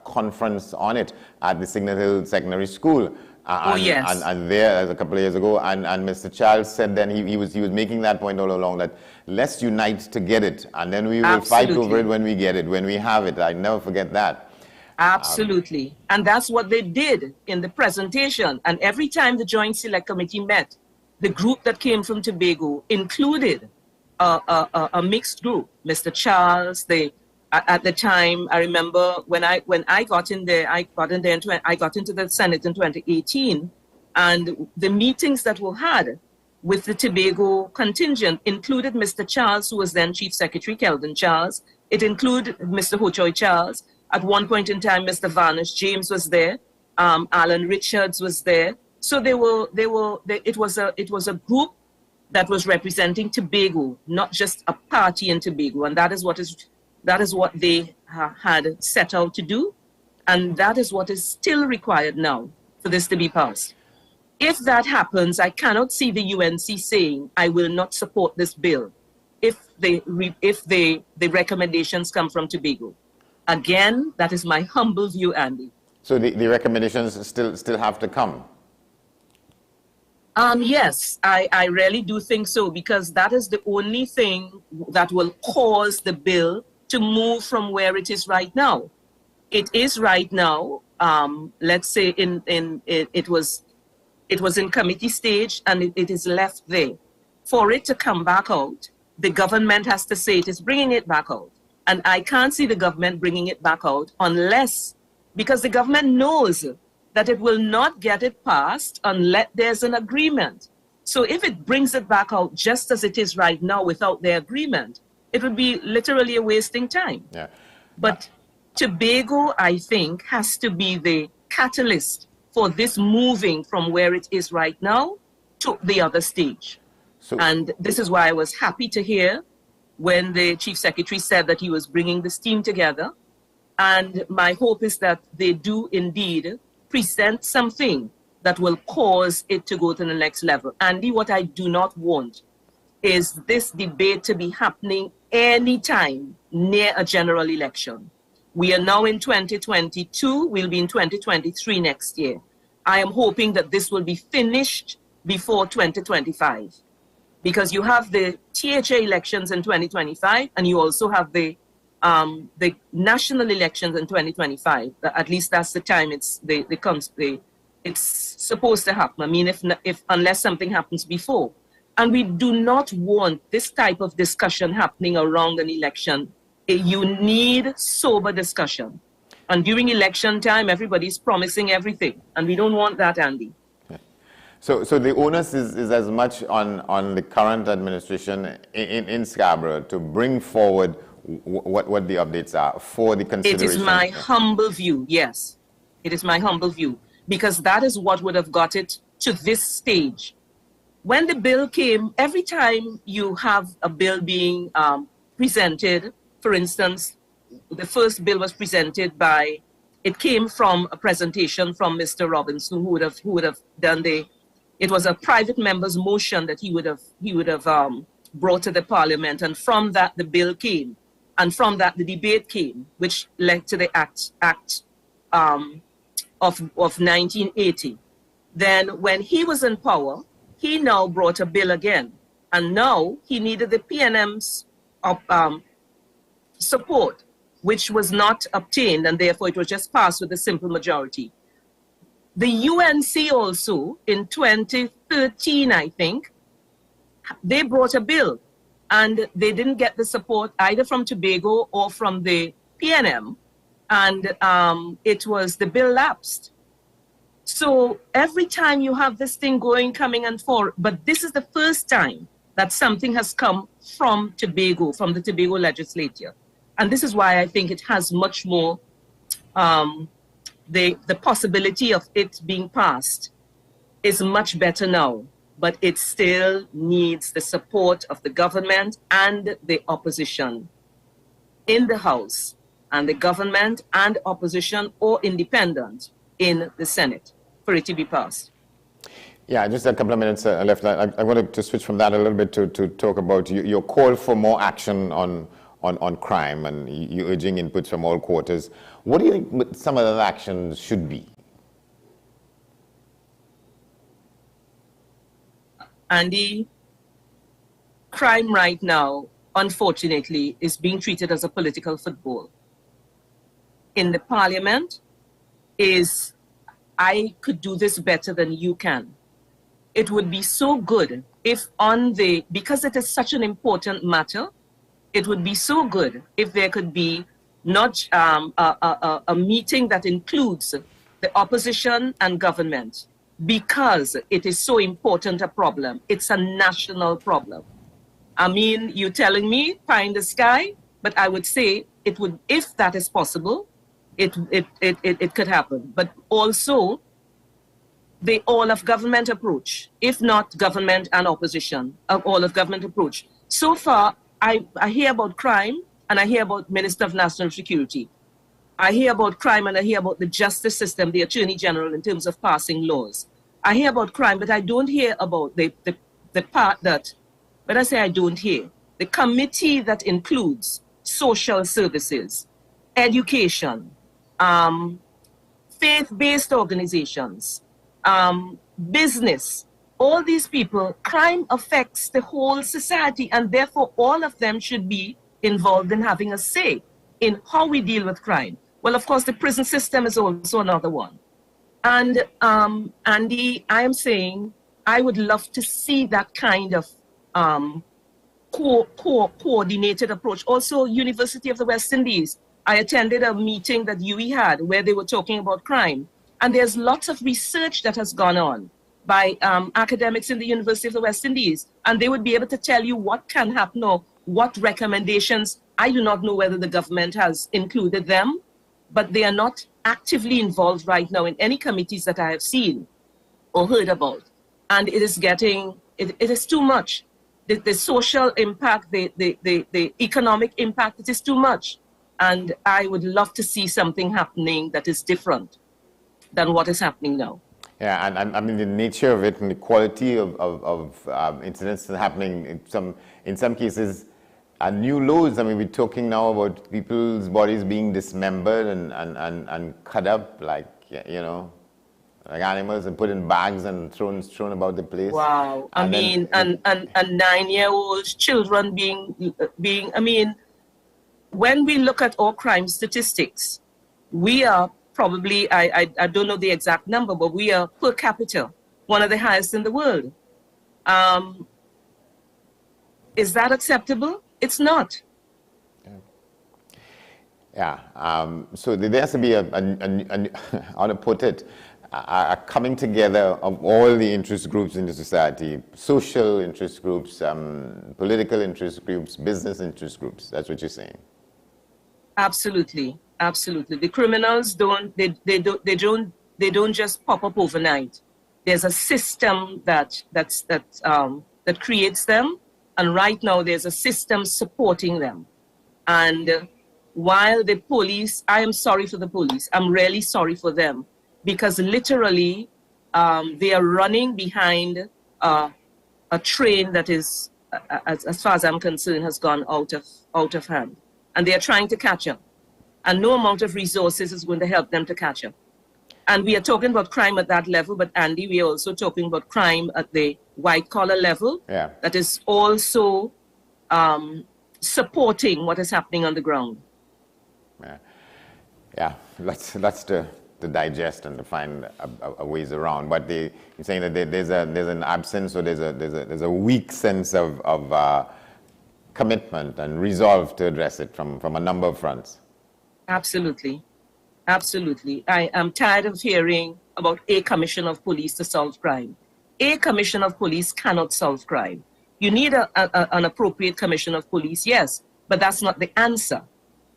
conference on it at the Signal Hill Secondary School. And there a couple of years ago, and Mr. Charles said then he was making that point all along, that let's unite to get it, and then we will fight over it when we get it, when we have it. I never forget that. Absolutely. And that's what they did in the presentation. And every time the Joint Select Committee met, the group that came from Tobago included a mixed group. Mr. Charles, at the time, I remember when I got in there, I got into the Senate in 2018, and the meetings that were had with the Tobago contingent included Mr. Charles, who was then Chief Secretary, Kelvin Charles. It included Mr. Hochoy Charles. At one point in time, Mr. Varnish James was there. Alan Richards was there. So it was a group that was representing Tobago, not just a party in Tobago, and that is what they had set out to do, and that is what is still required now for this to be passed. If that happens, I cannot see the UNC saying, I will not support this bill if the recommendations come from Tobago. Again, that is my humble view, Andy. So the recommendations still have to come? Yes, I really do think so, because that is the only thing that will cause the bill to move from where it is right now. It is right now, let's say it was in committee stage, and it is left there. For it to come back out, the government has to say it is bringing it back out. And I can't see the government bringing it back out unless, because the government knows that it will not get it passed unless there's an agreement. So if it brings it back out just as it is right now without the agreement, it would be literally a wasting time. Yeah. But Tobago, I think, has to be the catalyst for this moving from where it is right now to the other stage. And this is why I was happy to hear when the Chief Secretary said that he was bringing this team together. And my hope is that they do indeed present something that will cause it to go to the next level. Andy, what I do not want is this debate to be happening anytime near a general election. We are now in 2022, we'll be in 2023 next year. I am hoping that this will be finished before 2025, because you have the THA elections in 2025, and you also have the the national elections in 2025. At least that's the time it's supposed to happen. I mean, if unless something happens before. And we do not want this type of discussion happening around an election. You need sober discussion. And during election time, everybody's promising everything. And we don't want that, Andy. So the onus is as much on the current administration in Scarborough to bring forward what the updates are for the consideration. It is my humble view, yes. It is my humble view. Because that is what would have got it to this stage. When the bill came, every time you have a bill being presented, for instance, the first bill was presented it came from a presentation from Mr. Robinson, who would have done it was a private member's motion that he would have brought to the parliament, and from that the bill came, and from that the debate came, which led to the act of 1980. Then when he was in power, he now brought a bill again, and now he needed the PNM's support, which was not obtained, and therefore it was just passed with a simple majority. The UNC also, in 2013, I think, they brought a bill, and they didn't get the support either from Tobago or from the PNM, and the bill lapsed. So every time you have this thing coming and forth, but this is the first time that something has come from Tobago, from the Tobago legislature. And this is why I think it has much more, the possibility of it being passed is much better now, but it still needs the support of the government and the opposition in the House, and the government and opposition or independent in the Senate for it to be passed. Yeah, just a couple of minutes left. I wanted to switch from that a little bit to talk about your call for more action on crime, and you urging inputs from all quarters. What do you think some of those actions should be? Andy, crime right now, unfortunately, is being treated as a political football. In the parliament I could do this better than you can. It would be so good if because it is such an important matter, it would be so good if there could be not a meeting that includes the opposition and government, because it is so important a problem. It's a national problem. I mean, you're telling me pie in the sky, but I would say it would, if that is possible, it could happen. But also the all of government approach, if not government and opposition, all of government approach. So far, I hear about crime and I hear about Minister of National Security. I hear about crime and I hear about the justice system, the Attorney General in terms of passing laws. I hear about crime, but I don't hear about the part that, but I say I don't hear, the committee that includes social services, education, faith-based organizations, business. All these people, crime affects the whole society, and therefore all of them should be involved in having a say in how we deal with crime. Well, of course, the prison system is also another one. And Andy, I am saying I would love to see that kind of coordinated approach. Also, University of the West Indies. I attended a meeting that UE had where they were talking about crime. And there's lots of research that has gone on by academics in the University of the West Indies. And they would be able to tell you what can happen or what recommendations. I do not know whether the government has included them, but they are not actively involved right now in any committees that I have seen or heard about. And it is it is too much. The social impact, the economic impact, it is too much. And I would love to see something happening that is different than what is happening now. Yeah, and I mean the nature of it and the quality of incidents happening in some cases are new lows. I mean, we're talking now about people's bodies being dismembered and cut up like, you know, like animals, and put in bags and thrown about the place. Wow. I mean, and 9-year-old children being, I mean, when we look at all crime statistics, we are probably, I don't know the exact number, but we are per capita one of the highest in the world. Is that acceptable? It's not. Yeah. So there has to be how to put it, a coming together of all the interest groups in the society, social interest groups, political interest groups, business interest groups. That's what you're saying. Absolutely, absolutely. The criminals don't just pop up overnight. There's a system that creates them, and right now there's a system supporting them. And while the police, I am sorry for the police. I'm really sorry for them, because literally they are running behind a train that is, as far as I'm concerned, has gone out of hand. And they are trying to catch up. And no amount of resources is going to help them to catch up. And we are talking about crime at that level, but Andy, we are also talking about crime at the white-collar level. Yeah. That is also supporting what is happening on the ground. Yeah, that's to digest and to find a ways around. But you're saying that there's an absence, or there's a weak sense of commitment and resolve to address it from a number of fronts. Absolutely, absolutely. I am tired of hearing about a commission of police to solve crime. A commission of police cannot solve crime. You need an appropriate commission of police, yes, but that's not the answer.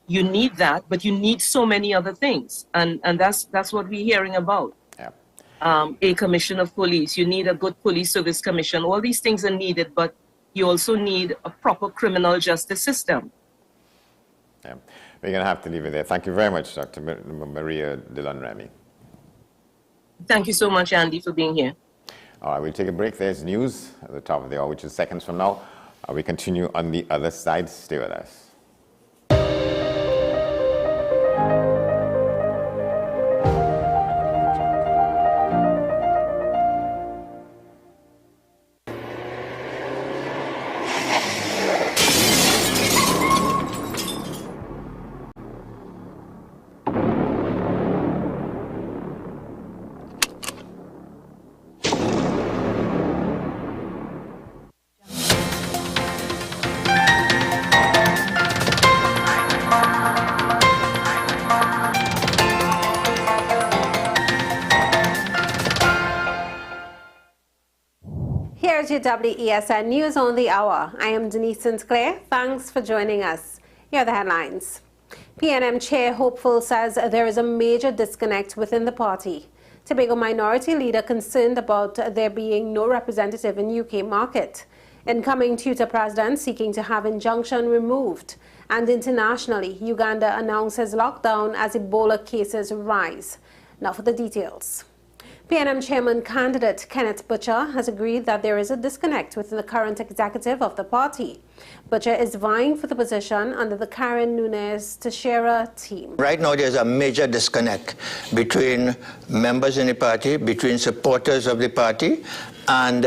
You need that, but you need so many other things, and that's what we're hearing about. Yeah. A commission of police. You need a good police service commission. All these things are needed, but you also need a proper criminal justice system. Yeah. We're going to have to leave it there. Thank you very much, Dr. Maria Dillon-Remy. Thank you so much, Andy, for being here. All right, we'll take a break. There's news at the top of the hour, which is seconds from now. We continue on the other side. Stay with us. Here's your WESN News on the Hour. I am Denise Sinclair. Thanks for joining us. Here are the headlines. PNM Chair Hopeful says there is a major disconnect within the party. Tobago Minority Leader concerned about there being no representative in UK market. Incoming tutor president seeking to have injunction removed. And internationally, Uganda announces lockdown as Ebola cases rise. Now for the details. PNM Chairman candidate Kenneth Butcher has agreed that there is a disconnect within the current executive of the party. Butcher is vying for the position under the Karen Nunes-Teixeira team. Right now there's a major disconnect between members in the party, between supporters of the party, and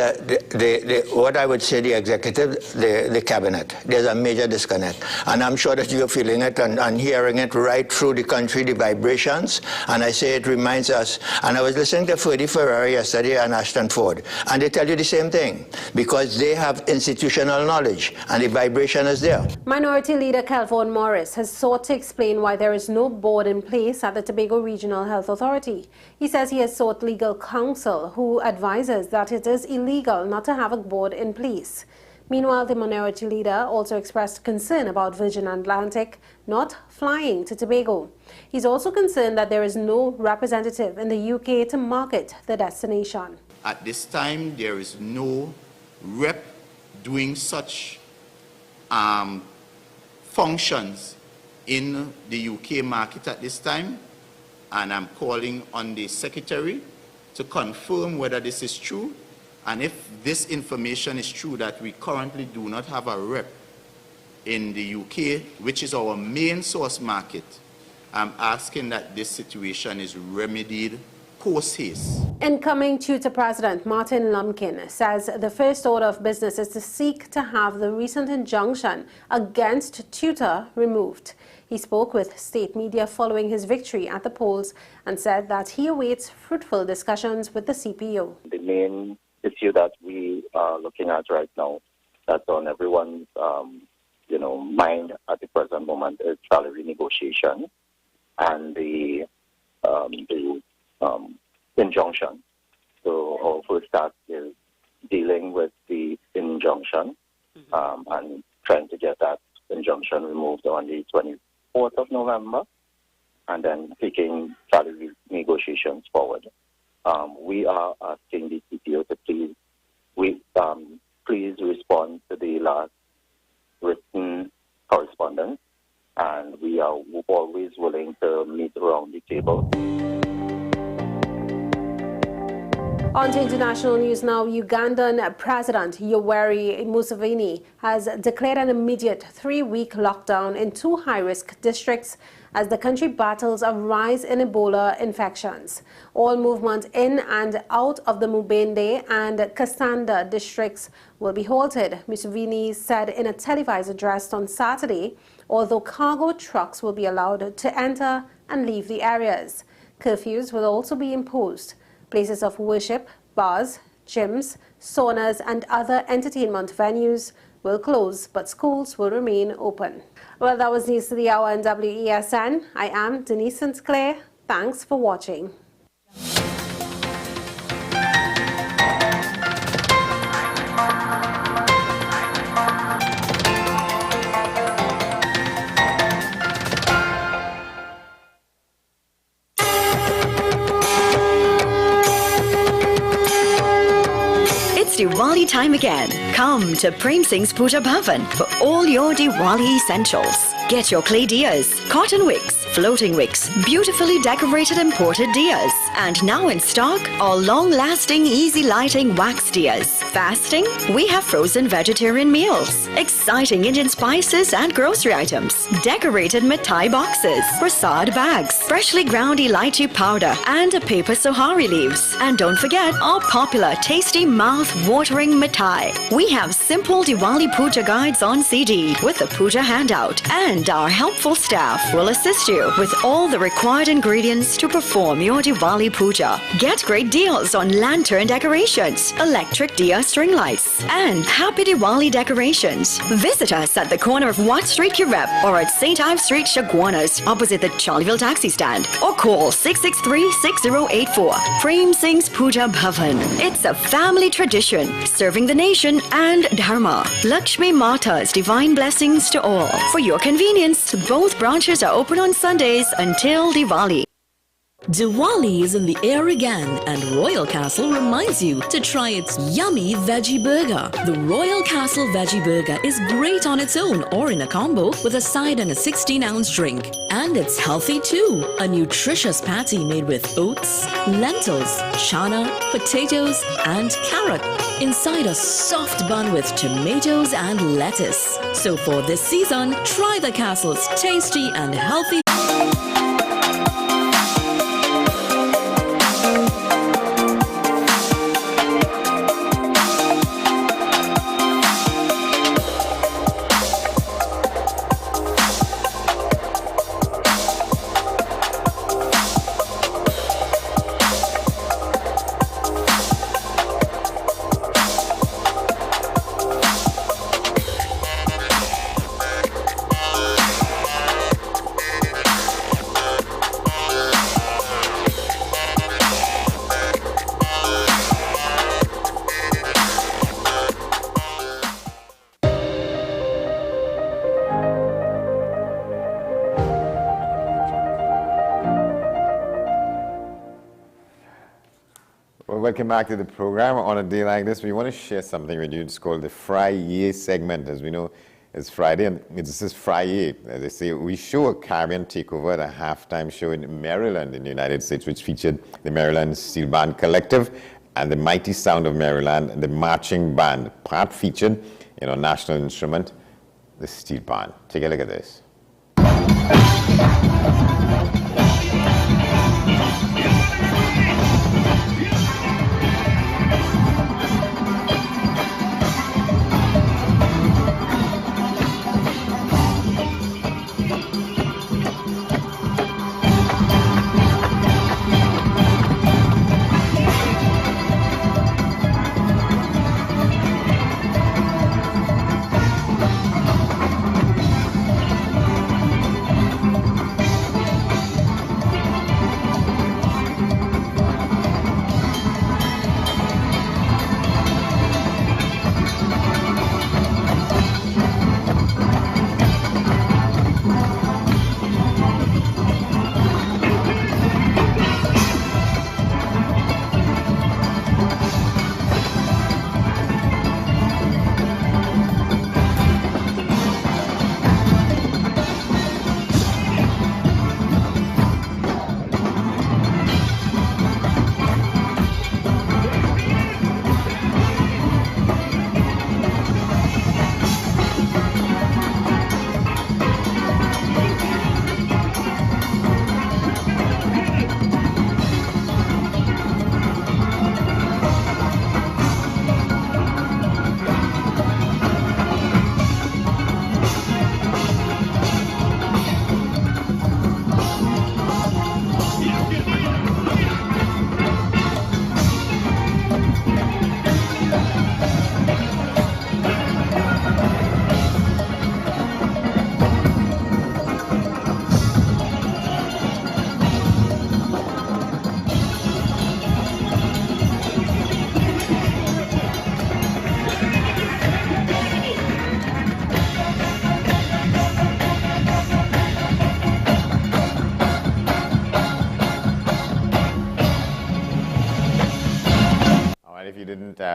what I would say the executive, the cabinet. There's a major disconnect. And I'm sure that you're feeling it and hearing it right through the country, the vibrations. And I say it reminds us. And I was listening to Freddie Ferrari yesterday and Ashton Ford. And they tell you the same thing, because they have institutional knowledge and the vibration is there. Minority Leader Calvin Morris has sought to explain why there is no board in place at the Tobago Regional Health Authority. He says he has sought legal counsel, who advises that it is illegal not to have a board in place. Meanwhile, the minority leader also expressed concern about Virgin Atlantic not flying to Tobago. He's also concerned that there is no representative in the UK to market the destination. At this time, there is no rep doing such functions in the UK market at this time, and I'm calling on the Secretary to confirm whether this is true. And if this information is true, that we currently do not have a rep in the UK, which is our main source market, I'm asking that this situation is remedied post haste. Incoming Tutor President Martin Lumpkin says the first order of business is to seek to have the recent injunction against Tutor removed. He spoke with state media following his victory at the polls and said that he awaits fruitful discussions with the CPO. The main issue that we are looking at right now, that's on everyone's mind at the present moment, is salary negotiation and the injunction. So our first task is dealing with the injunction and trying to get that injunction removed on the 24th of November, and then taking salary negotiations forward. We are asking the CPO to please respond to the last written correspondence, and we are always willing to meet around the table. On to international news now. Ugandan President Yoweri Museveni has declared an immediate 3-week lockdown in 2 high-risk districts as the country battles a rise in Ebola infections. All movement in and out of the Mubende and Kasanda districts will be halted, Museveni said in a televised address on Saturday, although cargo trucks will be allowed to enter and leave the areas. Curfews will also be imposed. Places of worship, bars, gyms, saunas and other entertainment venues will close, but schools will remain open. Well, that was News to the Hour on WESN. I am Denise St. Clair. Thanks for watching. Diwali time again. Come to Prem Singh's Puja Bhavan for all your Diwali essentials. Get your clay diyas, cotton wicks, floating wicks, beautifully decorated imported diyas. And now in stock, all long-lasting, easy-lighting wax diyas. Fasting? We have frozen vegetarian meals, exciting Indian spices and grocery items, decorated mithai boxes, prasad bags, freshly ground elaichi powder, and paper sohari leaves. And don't forget our popular, tasty, mouth-watering mithai. We have simple Diwali Puja guides on CD with a Puja handout, and our helpful staff will assist you with all the required ingredients to perform your Diwali Puja. Get great deals on lantern decorations, electric diya string lights, and Happy Diwali decorations. Visit us at the corner of Watt Street, Kirep, or at St. Ives Street, Chaguanas, opposite the Charleville taxi stand, or call 663-6084. Prem Singh's Puja Bhavan. It's a family tradition serving the nation and Dharma. Lakshmi Mata's divine blessings to all. For your convenience, both branches are open on Sundays until Diwali. Diwali is in the air again, and Royal Castle reminds you to try its yummy veggie burger. The Royal Castle veggie burger is great on its own or in a combo with a side and a 16-ounce drink. And it's healthy too. A nutritious patty made with oats, lentils, chana, potatoes, and carrot inside a soft bun with tomatoes and lettuce. So for this season, try the Castle's tasty and healthy. Welcome back to the program. On a day like this, we want to share something with you. It's called the Friday segment. As we know, it's Friday, and this is Friday. As they say, we show a Caribbean takeover at a halftime show in Maryland in the United States, which featured the Maryland Steel Band Collective and the Mighty Sound of Maryland, the marching band. Part featured in our national instrument, the steel band. Take a look at this.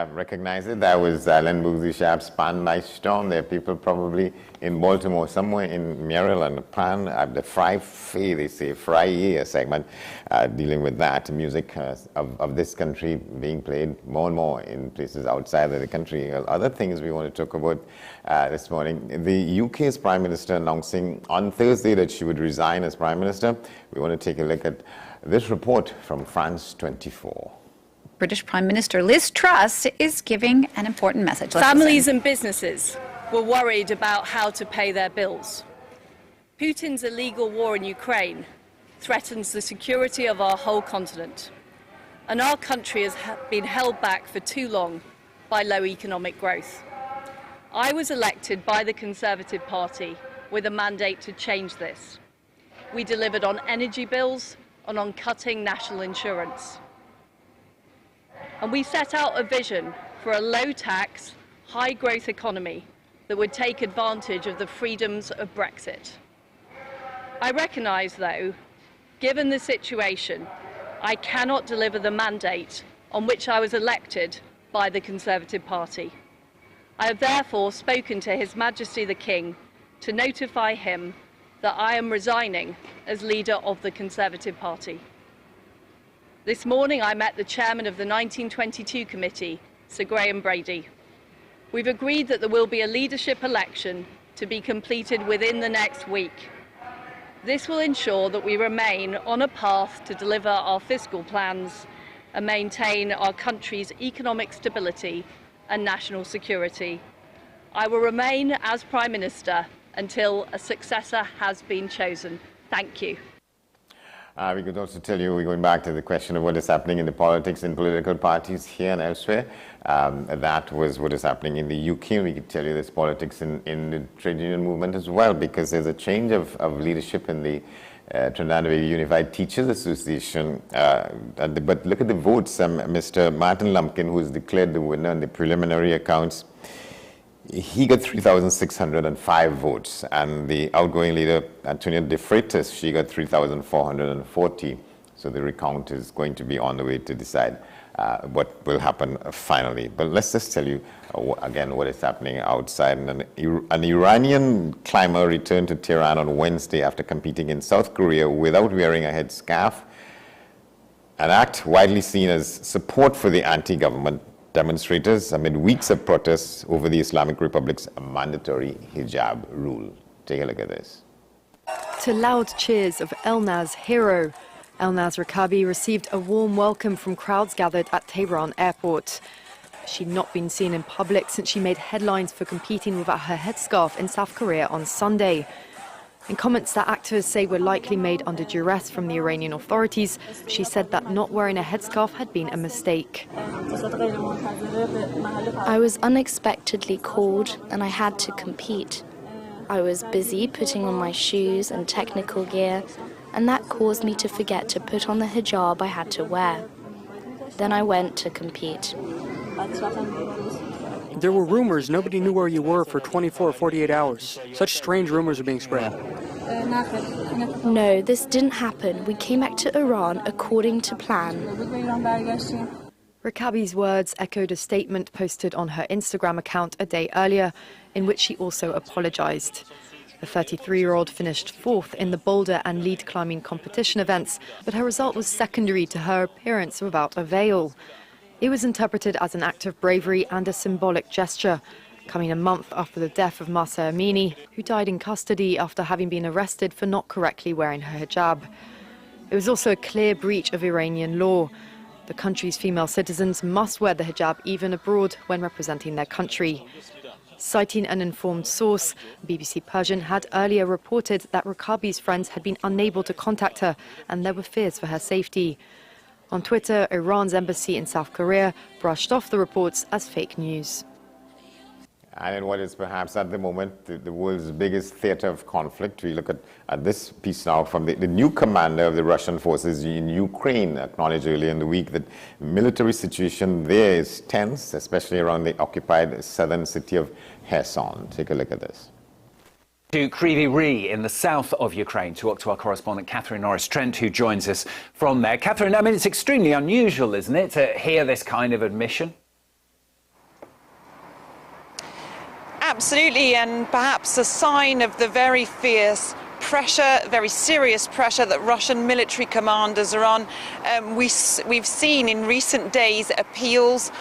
recognize it. That was Len Boozy Sharp's Pan by Storm. There are people probably in Baltimore, somewhere in Maryland, Pan, the Fry-Fay, they say, Fry-Year segment, dealing with that music of this country being played more and more in places outside of the country. Other things we want to talk about this morning. The UK's Prime Minister announcing on Thursday that she would resign as Prime Minister. We want to take a look at this report from France 24. British Prime Minister Liz Truss is giving an important message. Families and businesses were worried about how to pay their bills. Putin's illegal war in Ukraine threatens the security of our whole continent. And our country has been held back for too long by low economic growth. I was elected by the Conservative Party with a mandate to change this. We delivered on energy bills and on cutting national insurance. And we set out a vision for a low-tax, high-growth economy that would take advantage of the freedoms of Brexit. I recognise, though, given the situation, I cannot deliver the mandate on which I was elected by the Conservative Party. I have therefore spoken to His Majesty the King to notify him that I am resigning as leader of the Conservative Party. This morning I met the chairman of the 1922 committee, Sir Graham Brady. We've agreed that there will be a leadership election to be completed within the next week. This will ensure that we remain on a path to deliver our fiscal plans and maintain our country's economic stability and national security. I will remain as Prime Minister until a successor has been chosen. Thank you. We could also tell you, we're going back to the question of what is happening in the politics and political parties here and elsewhere. That was what is happening in the UK. We could tell you there's politics in the trade union movement as well, because there's a change of leadership in the Trinidad Unified Teachers Association. But look at the votes. Mr. Martin Lumpkin, who is declared the winner in the preliminary accounts, he got 3,605 votes, and the outgoing leader, Antonio De Freitas, she got 3,440. So the recount is going to be on the way to decide what will happen finally. But let's just tell you again what is happening outside. An Iranian climber returned to Tehran on Wednesday after competing in South Korea without wearing a headscarf, an act widely seen as support for the anti-government demonstrators amid weeks of protests over the Islamic Republic's mandatory hijab rule. Take a look at this. To loud cheers of Elnaz hero, Elnaz Rakabi received a warm welcome from crowds gathered at Tehran airport. She'd not been seen in public since she made headlines for competing without her headscarf in South Korea on Sunday. In comments that actors say were likely made under duress from the Iranian authorities, she said that not wearing a headscarf had been a mistake. I was unexpectedly called and I had to compete. I was busy putting on my shoes and technical gear, and that caused me to forget to put on the hijab I had to wear. Then I went to compete. There were rumors nobody knew where you were for 24 or 48 hours. Such strange rumors are being spread. No, this didn't happen. We came back to Iran according to plan. Rakabi's words echoed a statement posted on her Instagram account a day earlier, in which she also apologized. The 33-year-old finished fourth in the boulder and lead climbing competition events, but her result was secondary to her appearance without a veil. It was interpreted as an act of bravery and a symbolic gesture, coming a month after the death of Mahsa Amini, who died in custody after having been arrested for not correctly wearing her hijab. It was also a clear breach of Iranian law. The country's female citizens must wear the hijab even abroad when representing their country. Citing an informed source, BBC Persian had earlier reported that Rakabi's friends had been unable to contact her and there were fears for her safety. On Twitter, Iran's embassy in South Korea brushed off the reports as fake news. And in what is perhaps at the moment the world's biggest theater of conflict, we look at this piece now from the new commander of the Russian forces in Ukraine, acknowledged earlier in the week that the military situation there is tense, especially around the occupied southern city of Kherson. Take a look at this. To Kryvyi Rih in the south of Ukraine, to talk to our correspondent Catherine Norris-Trent, who joins us from there. Catherine, I mean, it's extremely unusual, isn't it, to hear this kind of admission? Absolutely, and perhaps a sign of the very fierce pressure, very serious pressure that Russian military commanders are on. We've seen in recent days appeals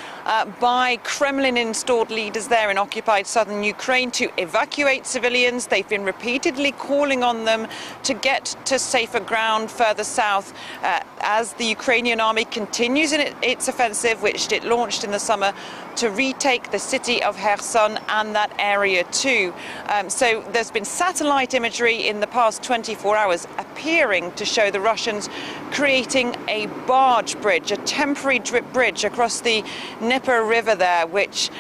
by Kremlin-installed leaders there in occupied southern Ukraine to evacuate civilians. They've been repeatedly calling on them to get to safer ground further south as the Ukrainian army continues in its offensive, which it launched in the summer, to retake the city of Kherson and that area too. So there's been satellite imagery in the past 24 hours appearing to show the Russians creating a barge bridge, a temporary drip bridge across the Dnieper River there, which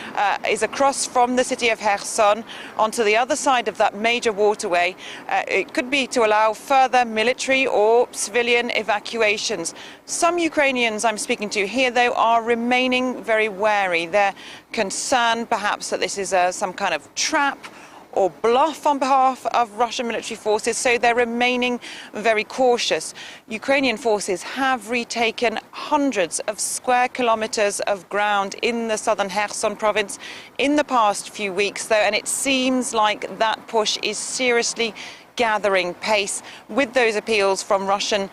is across from the city of Kherson onto the other side of that major waterway. It could be to allow further military or civilian evacuations. Some Ukrainians I'm speaking to here, though, are remaining very wary. They're concerned perhaps that this is some kind of trap or bluff on behalf of Russian military forces, so they're remaining very cautious. Ukrainian forces have retaken hundreds of square kilometers of ground in the southern Kherson province in the past few weeks, though, and it seems like that push is seriously gathering pace with those appeals from Russian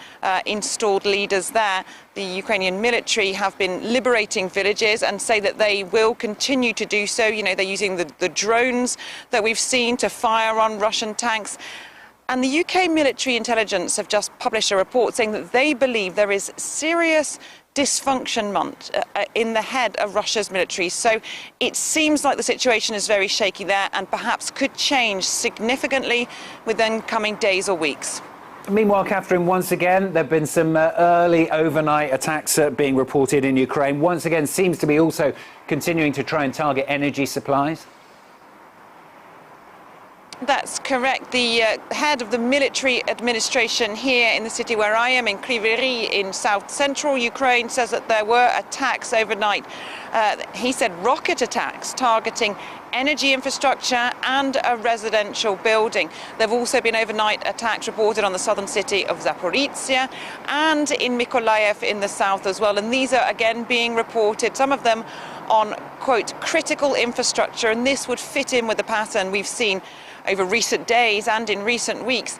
installed leaders there. The Ukrainian military have been liberating villages and say that they will continue to do so. You know, they're using the drones that we've seen to fire on Russian tanks. And the UK military intelligence have just published a report saying that they believe there is serious dysfunction in the head of Russia's military. So it seems like the situation is very shaky there and perhaps could change significantly within coming days or weeks. Meanwhile, Catherine, once again, there have been some early overnight attacks being reported in Ukraine. Once again, seems to be also continuing to try and target energy supplies. That's correct. The head of the military administration here in the city where I am, in Kryvyi Rih, in south-central Ukraine, says that there were attacks overnight. He said rocket attacks targeting energy infrastructure and a residential building. There have also been overnight attacks reported on the southern city of Zaporizhia and in Mykolaiv in the south as well. And these are again being reported, some of them on, quote, critical infrastructure. And this would fit in with the pattern we've seen over recent days and in recent weeks.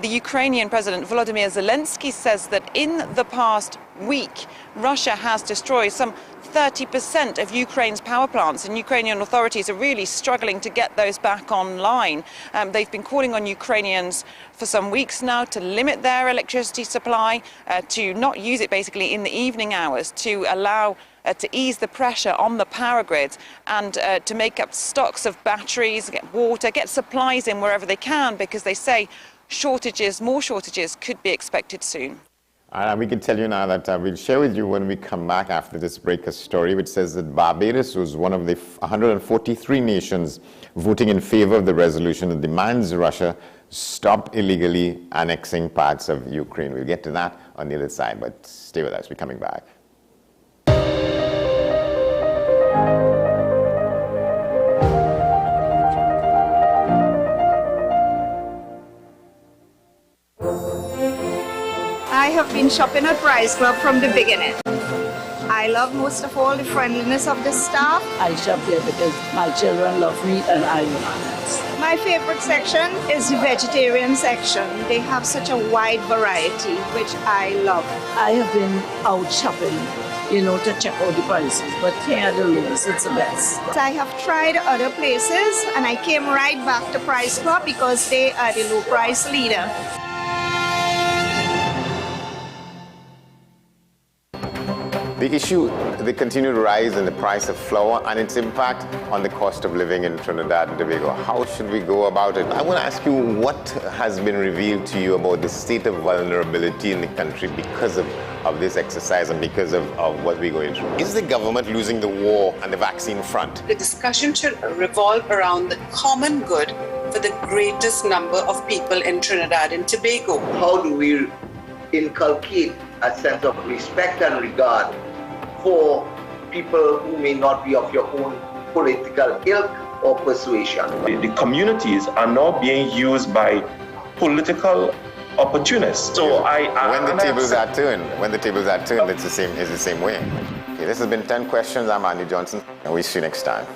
The Ukrainian President Volodymyr Zelensky says that in the past week, Russia has destroyed some 30% of Ukraine's power plants, and Ukrainian authorities are really struggling to get those back online. They've been calling on Ukrainians for some weeks now to limit their electricity supply, to not use it basically in the evening hours, to allow to ease the pressure on the power grid and to make up stocks of batteries, get water, get supplies in wherever they can, because they say more shortages could be expected soon. We can tell you now that we'll share with you when we come back after this break a story which says that Barbados was one of the 143 nations voting in favor of the resolution that demands Russia stop illegally annexing parts of Ukraine. We'll get to that on the other side, but stay with us. We're coming back. I have been shopping at Price Club from the beginning. I love most of all the friendliness of the staff. I shop here because my children love me and I love. My favorite section is the vegetarian section. They have such a wide variety, which I love. I have been out shopping, you know, to check out the prices, but here at the lowest, it's the best. I have tried other places and I came right back to Price Club because they are the low price leader. The issue, the continued rise in the price of flour and its impact on the cost of living in Trinidad and Tobago. How should we go about it? I want to ask you what has been revealed to you about the state of vulnerability in the country because of this exercise and because of what we're going through. Is the government losing the war on the vaccine front? The discussion should revolve around the common good for the greatest number of people in Trinidad and Tobago. How do we inculcate a sense of respect and regard for people who may not be of your own political ilk or persuasion? The communities are now being used by political opportunists. So when the tables are turned, it's the same way. Okay, this has been 10 Questions. I'm Andy Johnson, and we'll see you next time.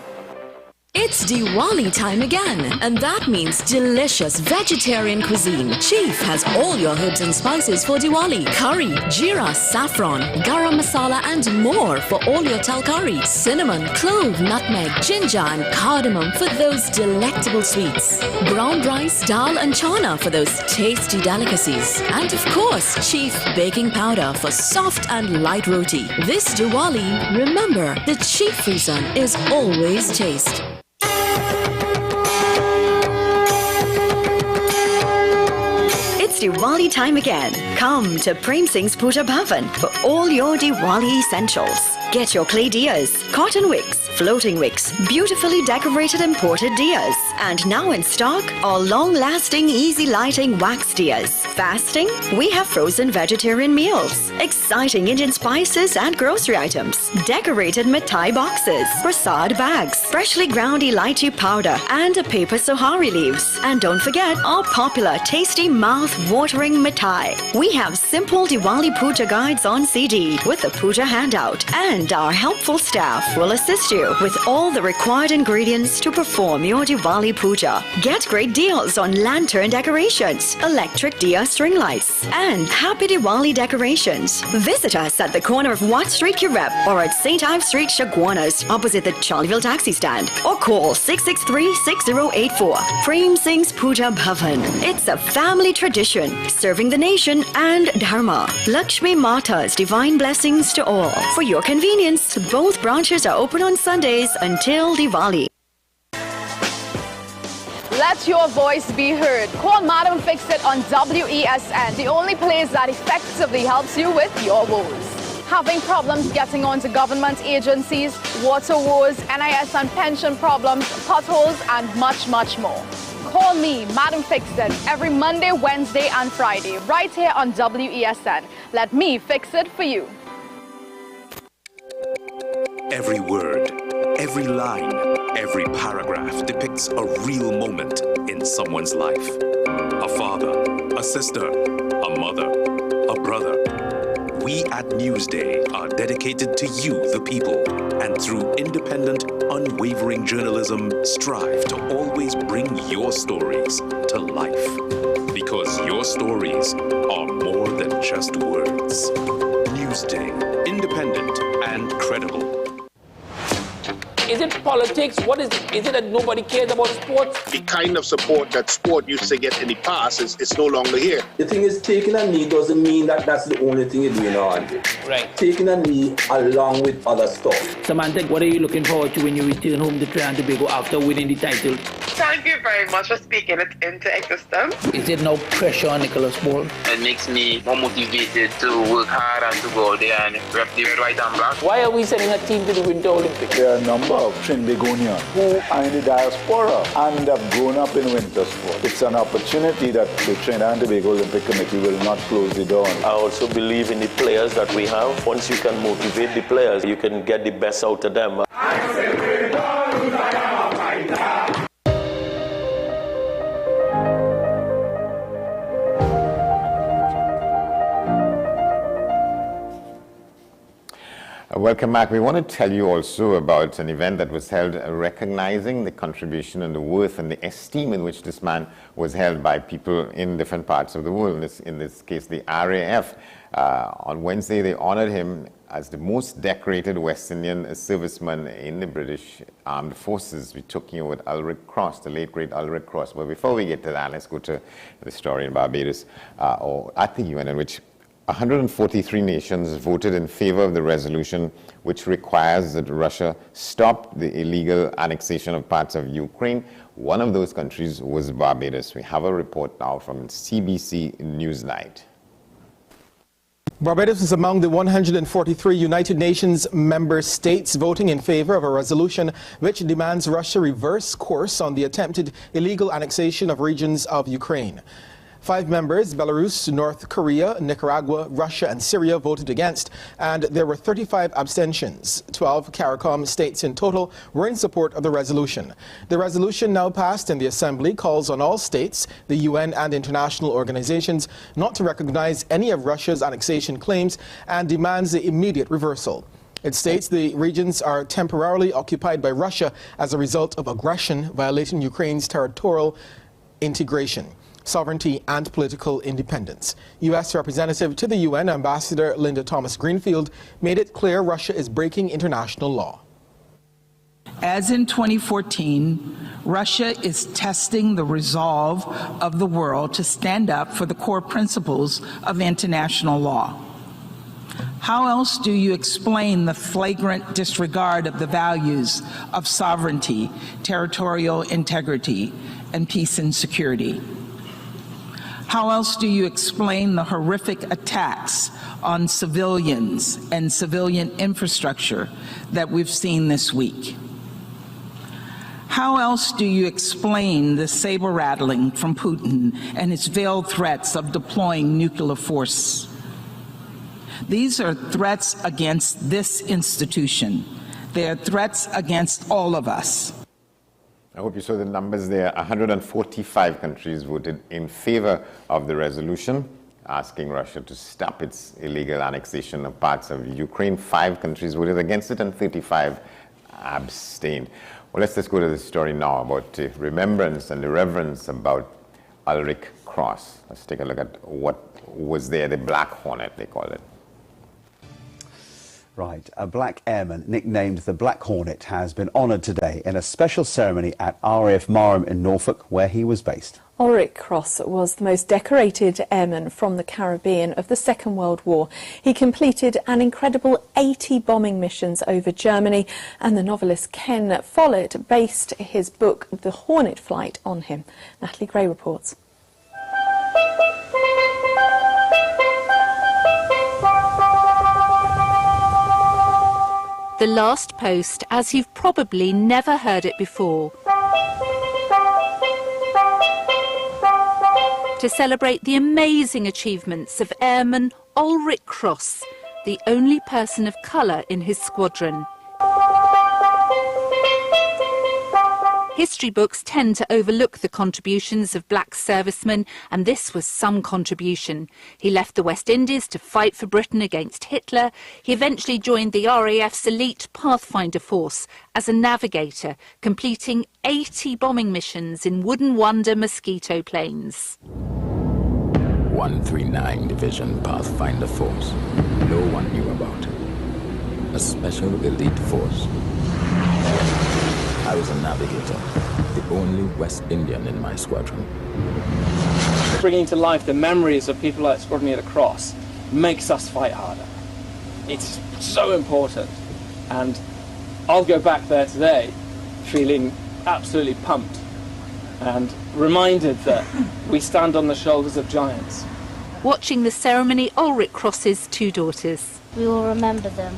It's Diwali time again, and that means delicious vegetarian cuisine. Chief has all your herbs and spices for Diwali. Curry, jeera, saffron, garam masala and more for all your tal curry. Cinnamon, clove, nutmeg, ginger and cardamom for those delectable sweets. Brown rice, dal and chana for those tasty delicacies. And of course, Chief baking powder for soft and light roti. This Diwali, remember, the chief reason is always taste. It's Diwali time again. Come to Prem Singh's Puja Bhavan for all your Diwali essentials. Get your clay diyas, cotton wicks, floating wicks, beautifully decorated imported diyas. And now in stock, our long-lasting, easy-lighting wax diyas. Fasting? We have frozen vegetarian meals, exciting Indian spices and grocery items, decorated mithai boxes, prasad bags, freshly ground elaichi powder, and paper sohari leaves. And don't forget our popular, tasty, mouth-watering mithai. We have simple Diwali Puja guides on CD with a Puja handout, and our helpful staff will assist you with all the required ingredients to perform your Diwali Puja. Get great deals on lantern decorations, electric diya string lights, and Happy Diwali decorations. Visit us at the corner of Watt Street, Kirep, or at St. Ives Street, Chaguanas, opposite the Charleville taxi stand, or call 663-6084. Prem Singh's Puja Bhavan. It's a family tradition, serving the nation and Dharma. Lakshmi Mata's divine blessings to all. For your convenience, both branches are open on Sundays until Diwali. Let your voice be heard. Call Madam Fix It on WESN, the only place that effectively helps you with your woes. Having problems getting onto government agencies, water woes, NIS and pension problems, potholes, and much, much more. Call me, Madam Fix It, every Monday, Wednesday, and Friday, right here on WESN. Let me fix it for you. Every word, every line, every paragraph depicts a real moment in someone's life. A father, a sister, a mother, a brother. We at Newsday are dedicated to you, the people, and through independent, unwavering journalism, strive to always bring your stories to life. Because your stories are more than just words. Newsday, independent and credible. Is it politics? What is it? Is it that nobody cares about sports? The kind of support that sport used to get in the past is no longer here. The thing is, taking a knee doesn't mean that that's the only thing you're doing on it. Right. Taking a knee along with other stuff. Samantha, what are you looking forward to when you return home to Trinidad and Tobago after winning the title? Thank you very much for speaking it into existence. Is there no pressure on Nicholas Ball? It makes me more motivated to work hard and to go out there and rep the white and black. Why are we sending a team to the Winter Olympics? There are a number of Trinbagonians who are in the diaspora and have grown up in winter sport. It's an opportunity that the Trinidad and Tobago Olympic Committee will not close the door on. I also believe in the players that we have. Once you can motivate the players, you can get the best out of them. Welcome back. We want to tell you also about an event that was held recognizing the contribution and the worth and the esteem in which this man was held by people in different parts of the world. In this case, the RAF. On Wednesday, they honored him as the most decorated West Indian serviceman in the British Armed Forces. We're talking about Ulrich Cross, the late great Ulrich Cross. But before we get to that, let's go to the story in Barbados, or at the UN, in which 143 nations voted in favor of the resolution which requires that Russia stop the illegal annexation of parts of Ukraine. One of those countries was Barbados. We have a report now from CBC Newsnight. Barbados is among the 143 United Nations member states voting in favor of a resolution which demands Russia reverse course on the attempted illegal annexation of regions of Ukraine. 5 members, Belarus, North Korea, Nicaragua, Russia, and Syria, voted against, and there were 35 abstentions. 12 CARICOM states in total were in support of the resolution. The resolution, now passed in the Assembly, calls on all states, the UN and international organizations not to recognize any of Russia's annexation claims and demands the immediate reversal. It states the regions are temporarily occupied by Russia as a result of aggression violating Ukraine's territorial integration, sovereignty and political independence. U.S. Representative to the UN, Ambassador Linda Thomas-Greenfield, made it clear Russia is breaking international law. As in 2014, Russia is testing the resolve of the world to stand up for the core principles of international law. How else do you explain the flagrant disregard of the values of sovereignty, territorial integrity, and peace and security? How else do you explain the horrific attacks on civilians and civilian infrastructure that we've seen this week? How else do you explain the saber rattling from Putin and his veiled threats of deploying nuclear force? These are threats against this institution. They are threats against all of us. I hope you saw the numbers there. 145 countries voted in favor of the resolution asking Russia to stop its illegal annexation of parts of Ukraine. 5 countries voted against it and 35 abstained. Well, let's just go to the story now about the remembrance and the reverence about Ulrich Cross. Let's take a look at what was there, the Black Hornet, they call it. Right, a black airman nicknamed the Black Hornet has been honoured today in a special ceremony at RAF Marham in Norfolk, where he was based. Ulrich Cross was the most decorated airman from the Caribbean of the Second World War. He completed an incredible 80 bombing missions over Germany, and the novelist Ken Follett based his book The Hornet Flight on him. Natalie Gray reports. The last post, as you've probably never heard it before. To celebrate the amazing achievements of Airman Ulrich Cross, the only person of colour in his squadron. History books tend to overlook the contributions of black servicemen, and this was some contribution. He left the West Indies to fight for Britain against Hitler. He eventually joined the RAF's elite Pathfinder force as a navigator, completing 80 bombing missions in Wooden Wonder mosquito planes. 139 Division Pathfinder Force. No one knew about. A special elite force. I was a navigator, the only West Indian in my squadron. Bringing to life the memories of people like Squadron Leader Cross makes us fight harder. It's so important. And I'll go back there today feeling absolutely pumped and reminded that we stand on the shoulders of giants. Watching the ceremony, Ulrich Cross's 2 daughters. We will remember them.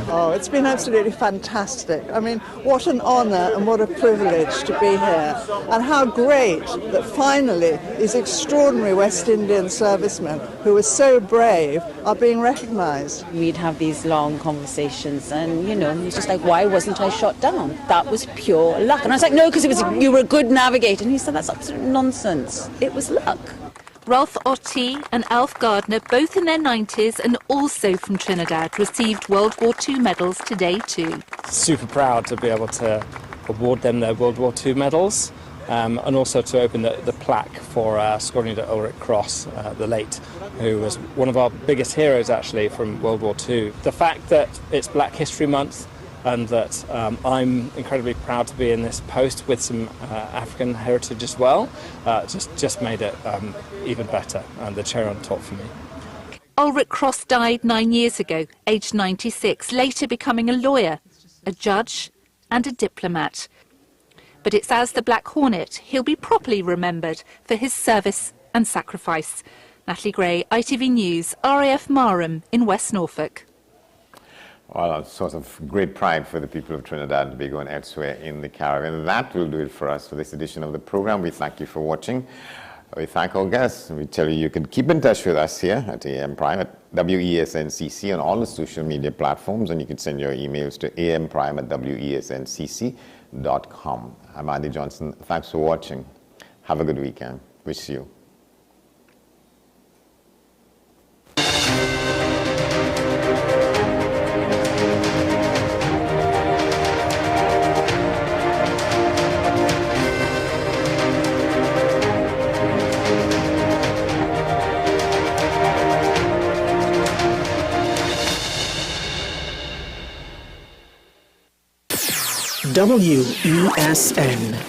Oh, it's been absolutely fantastic. I mean, what an honour and what a privilege to be here. And how great that finally these extraordinary West Indian servicemen who were so brave are being recognised. We'd have these long conversations and, you know, it's just like, why wasn't I shot down? That was pure luck. And I was like, no, because you were a good navigator. And he said, that's absolute nonsense. It was luck. Ralph Ottey and Alf Gardner, both in their 90s and also from Trinidad, received World War II medals today too. Super proud to be able to award them their World War II medals and also to open the plaque for Squadron Leader Ulrich Cross, the late, who was one of our biggest heroes actually from World War II. The fact that it's Black History Month and that I'm incredibly proud to be in this post with some African heritage as well, just made it even better, and the cherry on top for me. Ulrich Cross died 9 years ago, aged 96, later becoming a lawyer, a judge and a diplomat. But it's as the Black Hornet he'll be properly remembered for his service and sacrifice. Natalie Gray, ITV News, RAF Marham in West Norfolk. Well, a source of great pride for the people of Trinidad and Tobago and elsewhere in the Caribbean. That will do it for us for this edition of the program. We thank you for watching. We thank our guests. We tell you can keep in touch with us here at AM Prime at WESNCC on all the social media platforms, and you can send your emails to amprime@wesncc.com. I'm Andy Johnson. Thanks for watching. Have a good weekend. Wish you. WESN.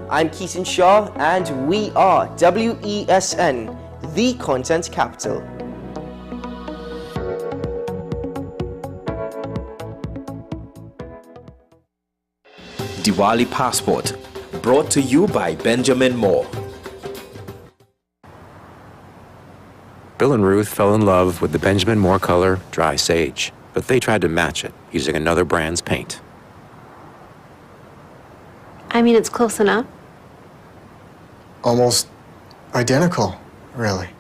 I'm Keaton Shaw, and we are WESN, the content capital. Diwali Passport, brought to you by Benjamin Moore. Bill and Ruth fell in love with the Benjamin Moore color Dry Sage, but they tried to match it using another brand's paint. I mean, it's close enough. Almost identical, really.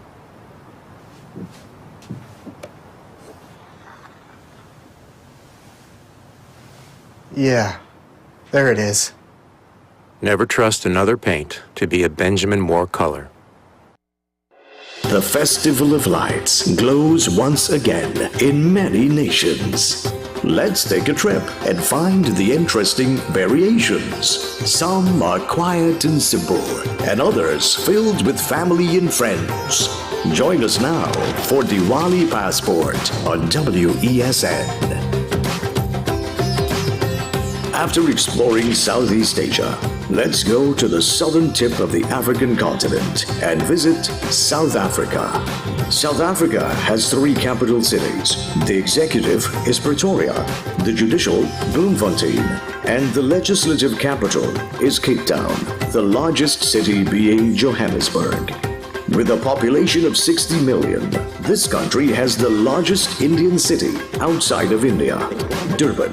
Yeah, there it is. Never trust another paint to be a Benjamin Moore color. The Festival of Lights glows once again in many nations. Let's take a trip and find the interesting variations. Some are quiet and simple, and others filled with family and friends. Join us now for Diwali Passport on WESN. After exploring Southeast Asia, let's go to the southern tip of the African continent and visit South Africa. South Africa has 3 capital cities. The executive is Pretoria, the judicial Bloemfontein, and the legislative capital is Cape Town, the largest city being Johannesburg. With a population of 60 million, this country has the largest Indian city outside of India, Durban.